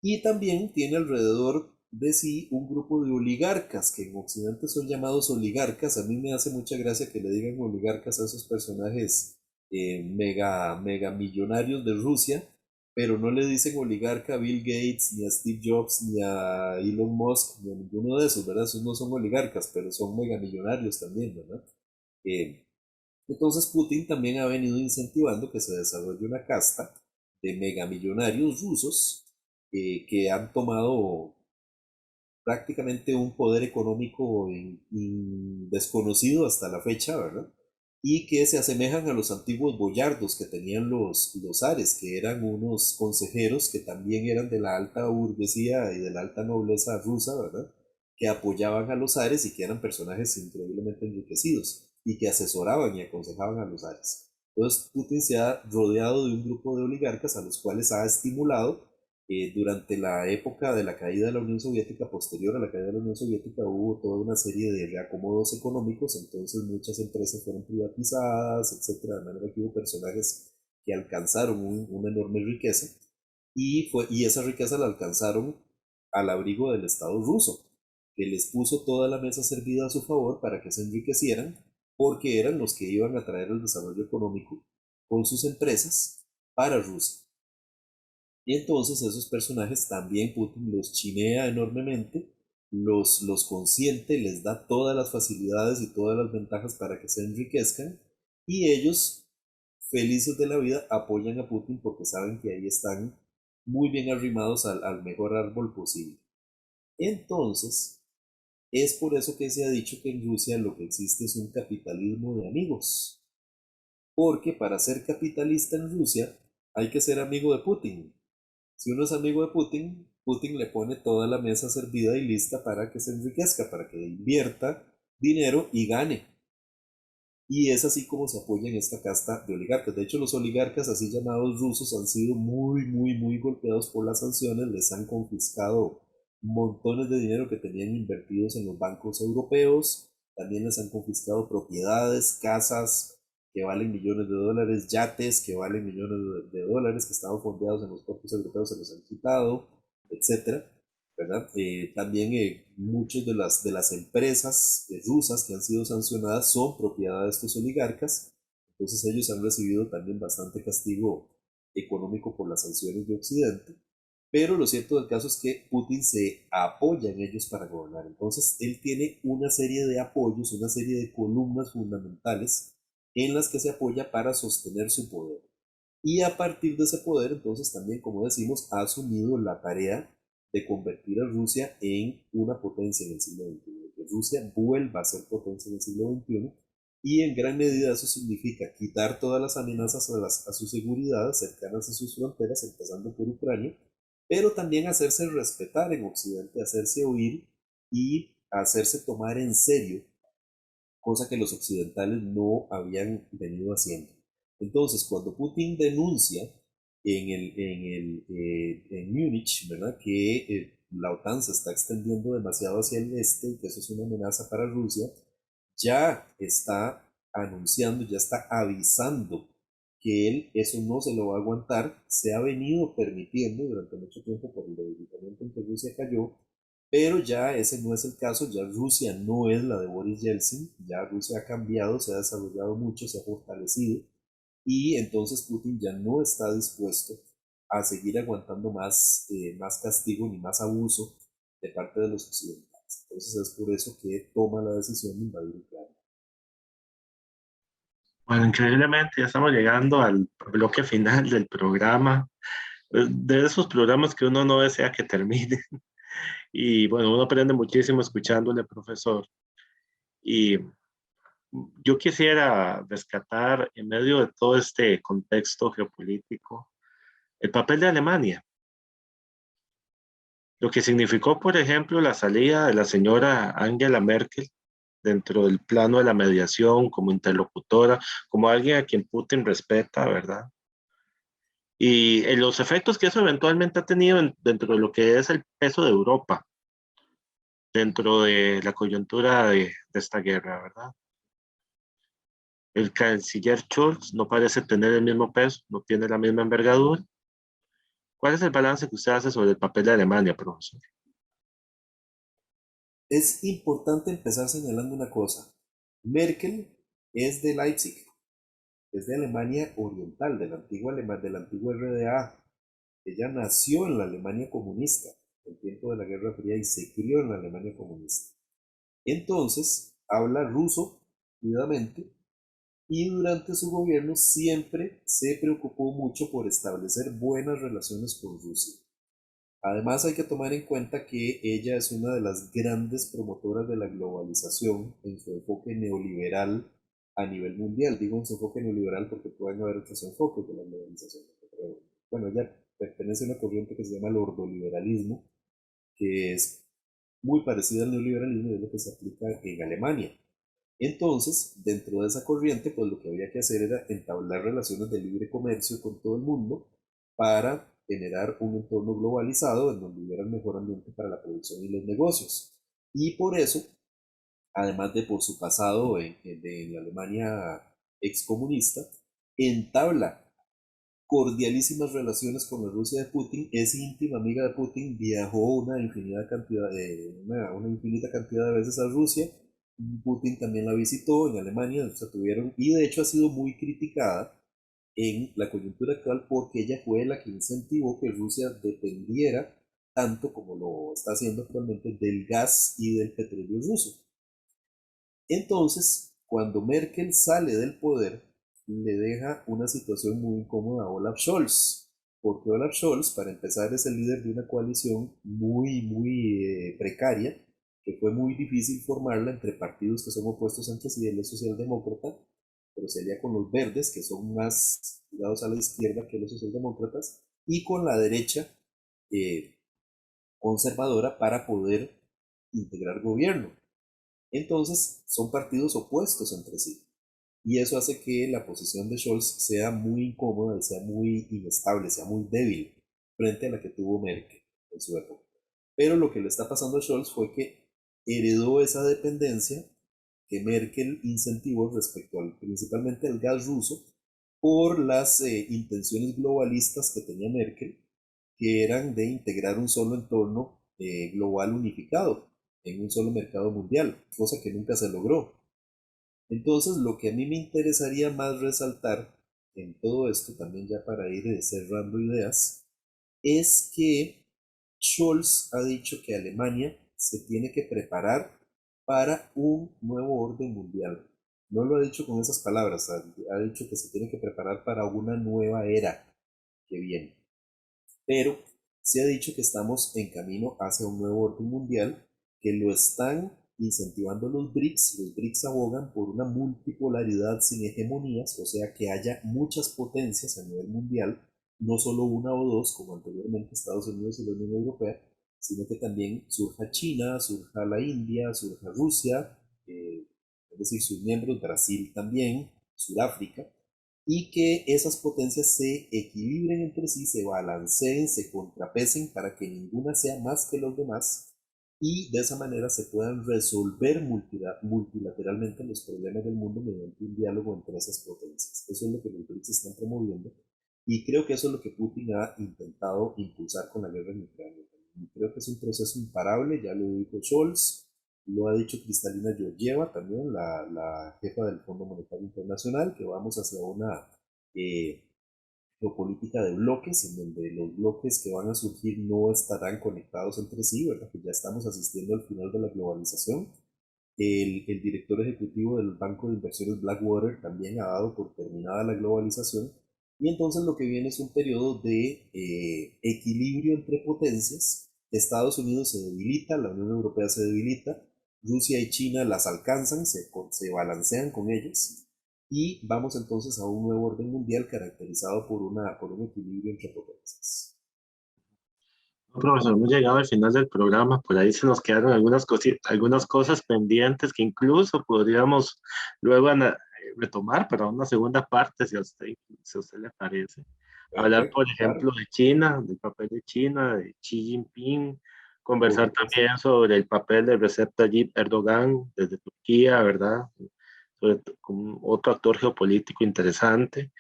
[SPEAKER 2] Y también tiene alrededor de sí un grupo de oligarcas, que en Occidente son llamados oligarcas. A mí me hace mucha gracia que le digan oligarcas a esos personajes mega millonarios de Rusia, pero no le dicen oligarca a Bill Gates, ni a Steve Jobs, ni a Elon Musk, ni a ninguno de esos, ¿verdad? Esos no son oligarcas, pero son mega millonarios también, ¿verdad? Eh, entonces Putin también ha venido incentivando que se desarrolle una casta de megamillonarios rusos que han tomado prácticamente un poder económico desconocido hasta la fecha, ¿verdad? y que se asemejan a los antiguos boyardos que tenían los zares, que eran unos consejeros que también eran de la alta burguesía y de la alta nobleza rusa, ¿verdad? Que apoyaban a los zares y que eran personajes increíblemente enriquecidos y que asesoraban y aconsejaban a los zares. Entonces Putin se ha rodeado de un grupo de oligarcas a los cuales ha estimulado durante la época de la caída de la Unión Soviética, posterior a la caída de la Unión Soviética, hubo toda una serie de reacomodos económicos, entonces muchas empresas fueron privatizadas, etcétera, de manera que hubo personajes que alcanzaron una enorme riqueza y esa riqueza la alcanzaron al abrigo del Estado ruso, que les puso toda la mesa servida a su favor para que se enriquecieran, porque eran los que iban a traer el desarrollo económico con sus empresas para Rusia. Y entonces esos personajes también Putin los chinea enormemente, los consiente, les da todas las facilidades y todas las ventajas para que se enriquezcan y ellos, felices de la vida, apoyan a Putin porque saben que ahí están muy bien arrimados al mejor árbol posible. Entonces, es por eso que se ha dicho que en Rusia lo que existe es un capitalismo de amigos, porque para ser capitalista en Rusia hay que ser amigo de Putin. Si uno es amigo de Putin, Putin le pone toda la mesa servida y lista para que se enriquezca, para que invierta dinero y gane. Y es así como se apoya en esta casta de oligarcas. De hecho, los oligarcas, así llamados rusos, han sido muy golpeados por las sanciones. Les han confiscado montones de dinero que tenían invertidos en los bancos europeos. También les han confiscado propiedades, casas que valen millones de dólares, yates que valen millones de dólares, que estaban fondeados en los puertos europeos, se los han quitado, etcétera. ¿Verdad? También muchas de las empresas rusas que han sido sancionadas son propiedad de estos oligarcas, entonces ellos han recibido también bastante castigo económico por las sanciones de Occidente, pero lo cierto del caso es que Putin se apoya en ellos para gobernar, entonces él tiene una serie de apoyos, una serie de columnas fundamentales en las que se apoya para sostener su poder. Y a partir de ese poder, entonces también, como decimos, ha asumido la tarea de convertir a Rusia en una potencia en el siglo XXI, que Rusia vuelva a ser potencia en el siglo XXI, y en gran medida eso significa quitar todas las amenazas a su seguridad cercanas a sus fronteras, empezando por Ucrania, pero también hacerse respetar en Occidente, hacerse oír y hacerse tomar en serio, cosa que los occidentales no habían venido haciendo. Entonces, cuando Putin denuncia en Múnich, ¿verdad? Que la OTAN se está extendiendo demasiado hacia el este y que eso es una amenaza para Rusia, ya está anunciando, ya está avisando que él eso no se lo va a aguantar, se ha venido permitiendo durante mucho tiempo por el debilitamiento en que Rusia cayó, pero ya ese no es el caso, ya Rusia no es la de Boris Yeltsin, ya Rusia ha cambiado, se ha desarrollado mucho, se ha fortalecido y entonces Putin ya no está dispuesto a seguir aguantando más castigo ni más abuso de parte de los occidentales. Entonces es por eso que toma la decisión de invadir Ucrania.
[SPEAKER 1] Bueno, increíblemente ya estamos llegando al bloque final del programa, de esos programas que uno no desea que termine. Y bueno, uno aprende muchísimo escuchándole, profesor. Y yo quisiera rescatar en medio de todo este contexto geopolítico el papel de Alemania, lo que significó, por ejemplo, la salida de la señora Angela Merkel dentro del plano de la mediación como interlocutora, como alguien a quien Putin respeta, ¿verdad? Y los efectos que eso eventualmente ha tenido dentro de lo que es el peso de Europa, dentro de la coyuntura de esta guerra, ¿verdad? El canciller Scholz no parece tener el mismo peso, no tiene la misma envergadura. ¿Cuál es el balance que usted hace sobre el papel de Alemania, profesor?
[SPEAKER 2] Es importante empezar señalando una cosa. Merkel es de Leipzig, es de Alemania Oriental, de la antigua RDA. Ella nació en la Alemania comunista, en el tiempo de la Guerra Fría, y se crió en la Alemania comunista. Entonces, habla ruso fluidamente y durante su gobierno siempre se preocupó mucho por establecer buenas relaciones con Rusia. Además, hay que tomar en cuenta que ella es una de las grandes promotoras de la globalización en su enfoque neoliberal a nivel mundial. Digo en su enfoque neoliberal porque pueden haber otros enfoques de la globalización. Pero, bueno, ella pertenece a una corriente que se llama el ordoliberalismo, que es muy parecida al neoliberalismo y es lo que se aplica en Alemania. Entonces, dentro de esa corriente, pues lo que había que hacer era entablar relaciones de libre comercio con todo el mundo para generar un entorno globalizado en donde hubiera el mejor ambiente para la producción y los negocios. Y por eso, además de por su pasado en la Alemania excomunista, entabla cordialísimas relaciones con la Rusia de Putin, es íntima amiga de Putin, viajó una infinita cantidad de veces a Rusia, Putin también la visitó en Alemania, o sea, tuvieron, y de hecho ha sido muy criticada en la coyuntura actual porque ella fue la que incentivó que Rusia dependiera tanto como lo está haciendo actualmente del gas y del petróleo ruso. Entonces, cuando Merkel sale del poder, le deja una situación muy incómoda a Olaf Scholz, porque Olaf Scholz, para empezar, es el líder de una coalición muy precaria, que fue muy difícil formarla entre partidos que son opuestos entre sí, él es socialdemócrata, pero se alía con los verdes, que son más ligados a la izquierda que los socialdemócratas, y con la derecha eh, conservadora para poder integrar gobierno. Entonces, son partidos opuestos entre sí. Y eso hace que la posición de Scholz sea muy incómoda y sea muy inestable, sea muy débil frente a la que tuvo Merkel en su época. Pero lo que le está pasando a Scholz fue que heredó esa dependencia que Merkel incentivó respecto principalmente al gas ruso por las intenciones globalistas que tenía Merkel, que eran de integrar un solo entorno global unificado en un solo mercado mundial, cosa que nunca se logró. Entonces, lo que a mí me interesaría más resaltar en todo esto, también ya para ir cerrando ideas, es que Scholz ha dicho que Alemania se tiene que preparar para un nuevo orden mundial. No lo ha dicho con esas palabras, ha dicho que se tiene que preparar para una nueva era que viene. Pero se ha dicho que estamos en camino hacia un nuevo orden mundial, que lo están incentivando los BRICS. Los BRICS abogan por una multipolaridad sin hegemonías, o sea, que haya muchas potencias a nivel mundial, no solo una o dos, como anteriormente Estados Unidos y la Unión Europea, sino que también surja China, surja la India, surja Rusia, es decir, sus miembros, Brasil también, Sudáfrica, y que esas potencias se equilibren entre sí, se balanceen, se contrapesen para que ninguna sea más que los demás y de esa manera se puedan resolver multilateralmente los problemas del mundo mediante un diálogo entre esas potencias. Eso es lo que los BRICS están promoviendo y creo que eso es lo que Putin ha intentado impulsar con la guerra en Ucrania. Y creo que es un proceso imparable, ya lo dijo Scholz, lo ha dicho Cristalina Georgieva, también la jefa del Fondo Monetario Internacional, que vamos hacia una eh, geopolítica de bloques, en donde los bloques que van a surgir no estarán conectados entre sí, ¿verdad? Que ya estamos asistiendo al final de la globalización. El director ejecutivo del Banco de Inversiones Blackwater también ha dado por terminada la globalización y entonces lo que viene es un periodo de equilibrio entre potencias. Estados Unidos se debilita, la Unión Europea se debilita, Rusia y China las alcanzan, se balancean con ellas y vamos entonces a un nuevo orden mundial caracterizado por un equilibrio entre potencias.
[SPEAKER 1] Profesor, hemos llegado al final del programa, por ahí se nos quedaron algunas cosas pendientes que incluso podríamos luego retomar para una segunda parte, si a usted le parece. Hablar, por
[SPEAKER 2] Perfecto,
[SPEAKER 1] ejemplo,
[SPEAKER 2] claro.
[SPEAKER 1] de China, del papel de China, de Xi Jinping,
[SPEAKER 2] Por
[SPEAKER 1] conversar
[SPEAKER 2] supuesto.
[SPEAKER 1] también sobre el papel de Recep Tayyip Erdogan desde Turquía, ¿verdad? Como otro actor geopolítico interesante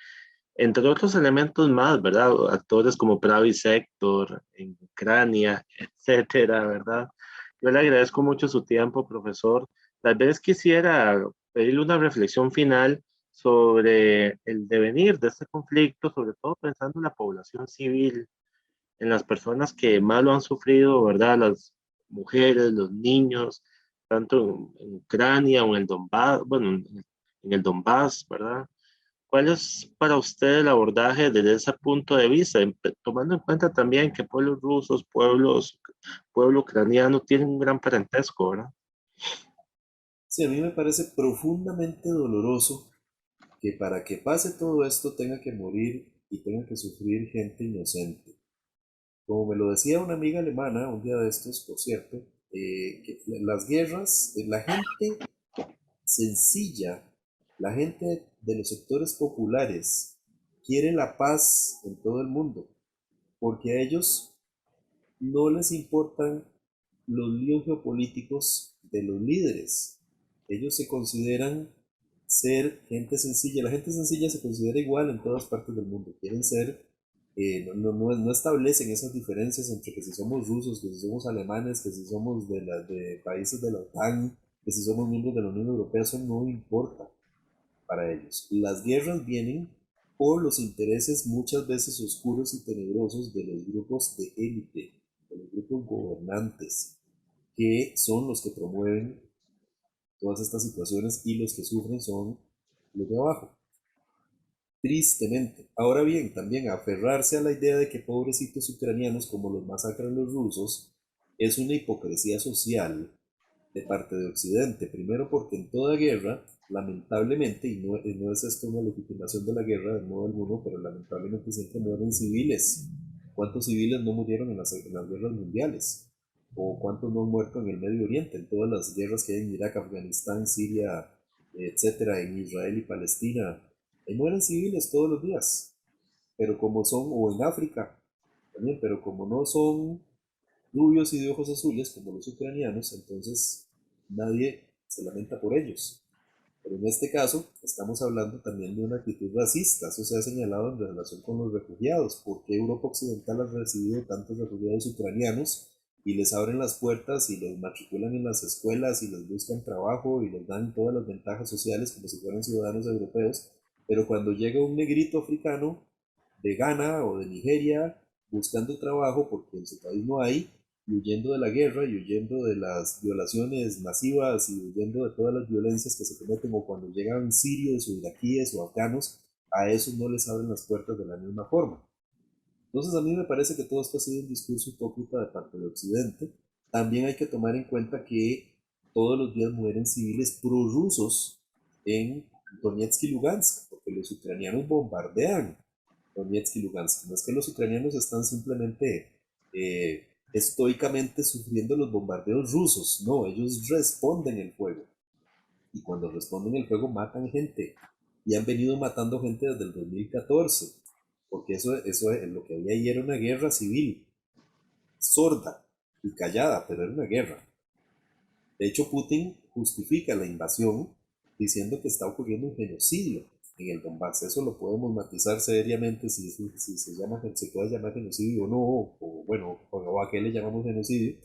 [SPEAKER 1] entre otros elementos más, ¿verdad? Actores como Pravi Sector en Ucrania, etcétera, ¿verdad? Yo le agradezco mucho su tiempo, profesor. Tal vez quisiera pedirle una reflexión final sobre el devenir de este conflicto, sobre todo pensando en la población civil, en las personas que más lo han sufrido, ¿verdad? Las mujeres, los niños, tanto en Ucrania o en el Donbass, bueno, en el Donbass, ¿verdad? ¿Cuál es para usted el abordaje desde ese punto de vista, tomando en cuenta también que pueblos rusos, pueblo ucraniano tienen un gran parentesco, ¿verdad?
[SPEAKER 2] Sí, a mí me parece profundamente doloroso que para que pase todo esto tenga que morir y tenga que sufrir gente inocente. Como me lo decía una amiga alemana un día de estos, por cierto, que las guerras, la gente sencilla, la gente de los sectores populares quiere la paz en todo el mundo, porque a ellos no les importan los líos geopolíticos de los líderes. Ellos se consideran ser gente sencilla. La gente sencilla se considera igual en todas partes del mundo. Quieren ser, no establecen esas diferencias entre que si somos rusos, que si somos alemanes, que si somos de países de la OTAN, que si somos miembros de la Unión Europea. Eso no importa para ellos. Las guerras vienen por los intereses muchas veces oscuros y tenebrosos de los grupos de élite, de los grupos gobernantes, que son los que promueven todas estas situaciones, y los que sufren son los de abajo. Tristemente. Ahora bien, también aferrarse a la idea de que pobrecitos ucranianos como los masacran los rusos es una hipocresía social de parte de Occidente. Primero porque en toda guerra, lamentablemente, y no es esto una legitimación de la guerra de modo alguno, pero lamentablemente siempre mueren civiles. ¿Cuántos civiles no murieron en las guerras mundiales? ¿O cuántos no han muerto en el Medio Oriente, en todas las guerras que hay en Irak, Afganistán, Siria, etcétera, en Israel y Palestina? Ahí mueren civiles todos los días, pero como son, o en África también, pero como no son rubios y de ojos azules como los ucranianos, entonces nadie se lamenta por ellos. Pero en este caso estamos hablando también de una actitud racista. Eso se ha señalado en relación con los refugiados. ¿Por qué Europa Occidental ha recibido tantos refugiados ucranianos y les abren las puertas y los matriculan en las escuelas y les buscan trabajo y les dan todas las ventajas sociales como si fueran ciudadanos europeos? Pero cuando llega un negrito africano de Ghana o de Nigeria buscando trabajo porque en su país no hay, y huyendo de la guerra y huyendo de las violaciones masivas y huyendo de todas las violencias que se cometen, o cuando llegan sirios o iraquíes o afganos, a esos no les abren las puertas de la misma forma. Entonces a mí me parece que todo esto ha sido un discurso hipócrita de parte de Occidente. También hay que tomar en cuenta que todos los días mueren civiles prorrusos en Donetsk y Lugansk, porque los ucranianos bombardean Donetsk y Lugansk. No es que los ucranianos están simplemente estoicamente sufriendo los bombardeos rusos, no, ellos responden el fuego. Y cuando responden el fuego matan gente. Y han venido matando gente desde el 2014, porque eso lo que había ahí era una guerra civil, sorda y callada, pero era una guerra. De hecho, Putin justifica la invasión diciendo que está ocurriendo un genocidio en el Donbass. Eso lo podemos matizar seriamente si se puede llamar genocidio o no, o bueno, o a qué le llamamos genocidio,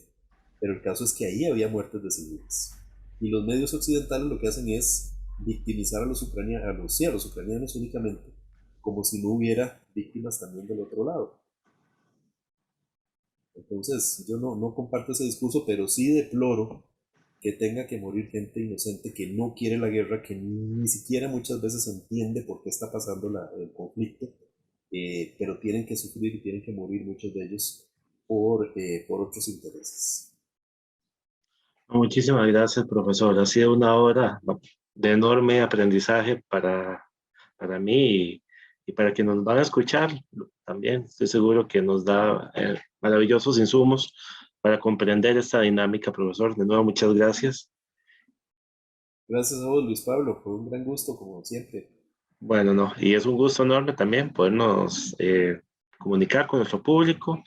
[SPEAKER 2] pero el caso es que ahí había muertes de civiles. Y los medios occidentales lo que hacen es victimizar a los ucranianos únicamente, como si no hubiera víctimas también del otro lado. Entonces, yo no comparto ese discurso, pero sí deploro que tenga que morir gente inocente que no quiere la guerra, que ni siquiera muchas veces entiende por qué está pasando el conflicto, pero tienen que sufrir y tienen que morir muchos de ellos por otros intereses.
[SPEAKER 1] Muchísimas gracias, profesor. Ha sido una hora de enorme aprendizaje para mí y para quienes nos van a escuchar también. Estoy seguro que nos da maravillosos insumos para comprender esta dinámica, profesor. De nuevo, muchas gracias.
[SPEAKER 2] Gracias a vos, Luis Pablo. Fue un gran gusto, como siempre.
[SPEAKER 1] Bueno, no, y es un gusto enorme también podernos comunicar con nuestro público,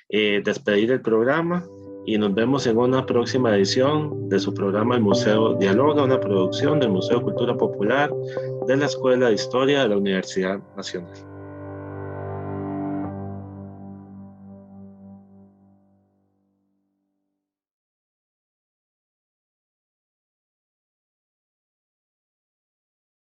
[SPEAKER 1] despedir el programa y nos vemos en una próxima edición de su programa El Museo Dialoga, una producción del Museo de Cultura Popular de la Escuela de Historia de la Universidad Nacional.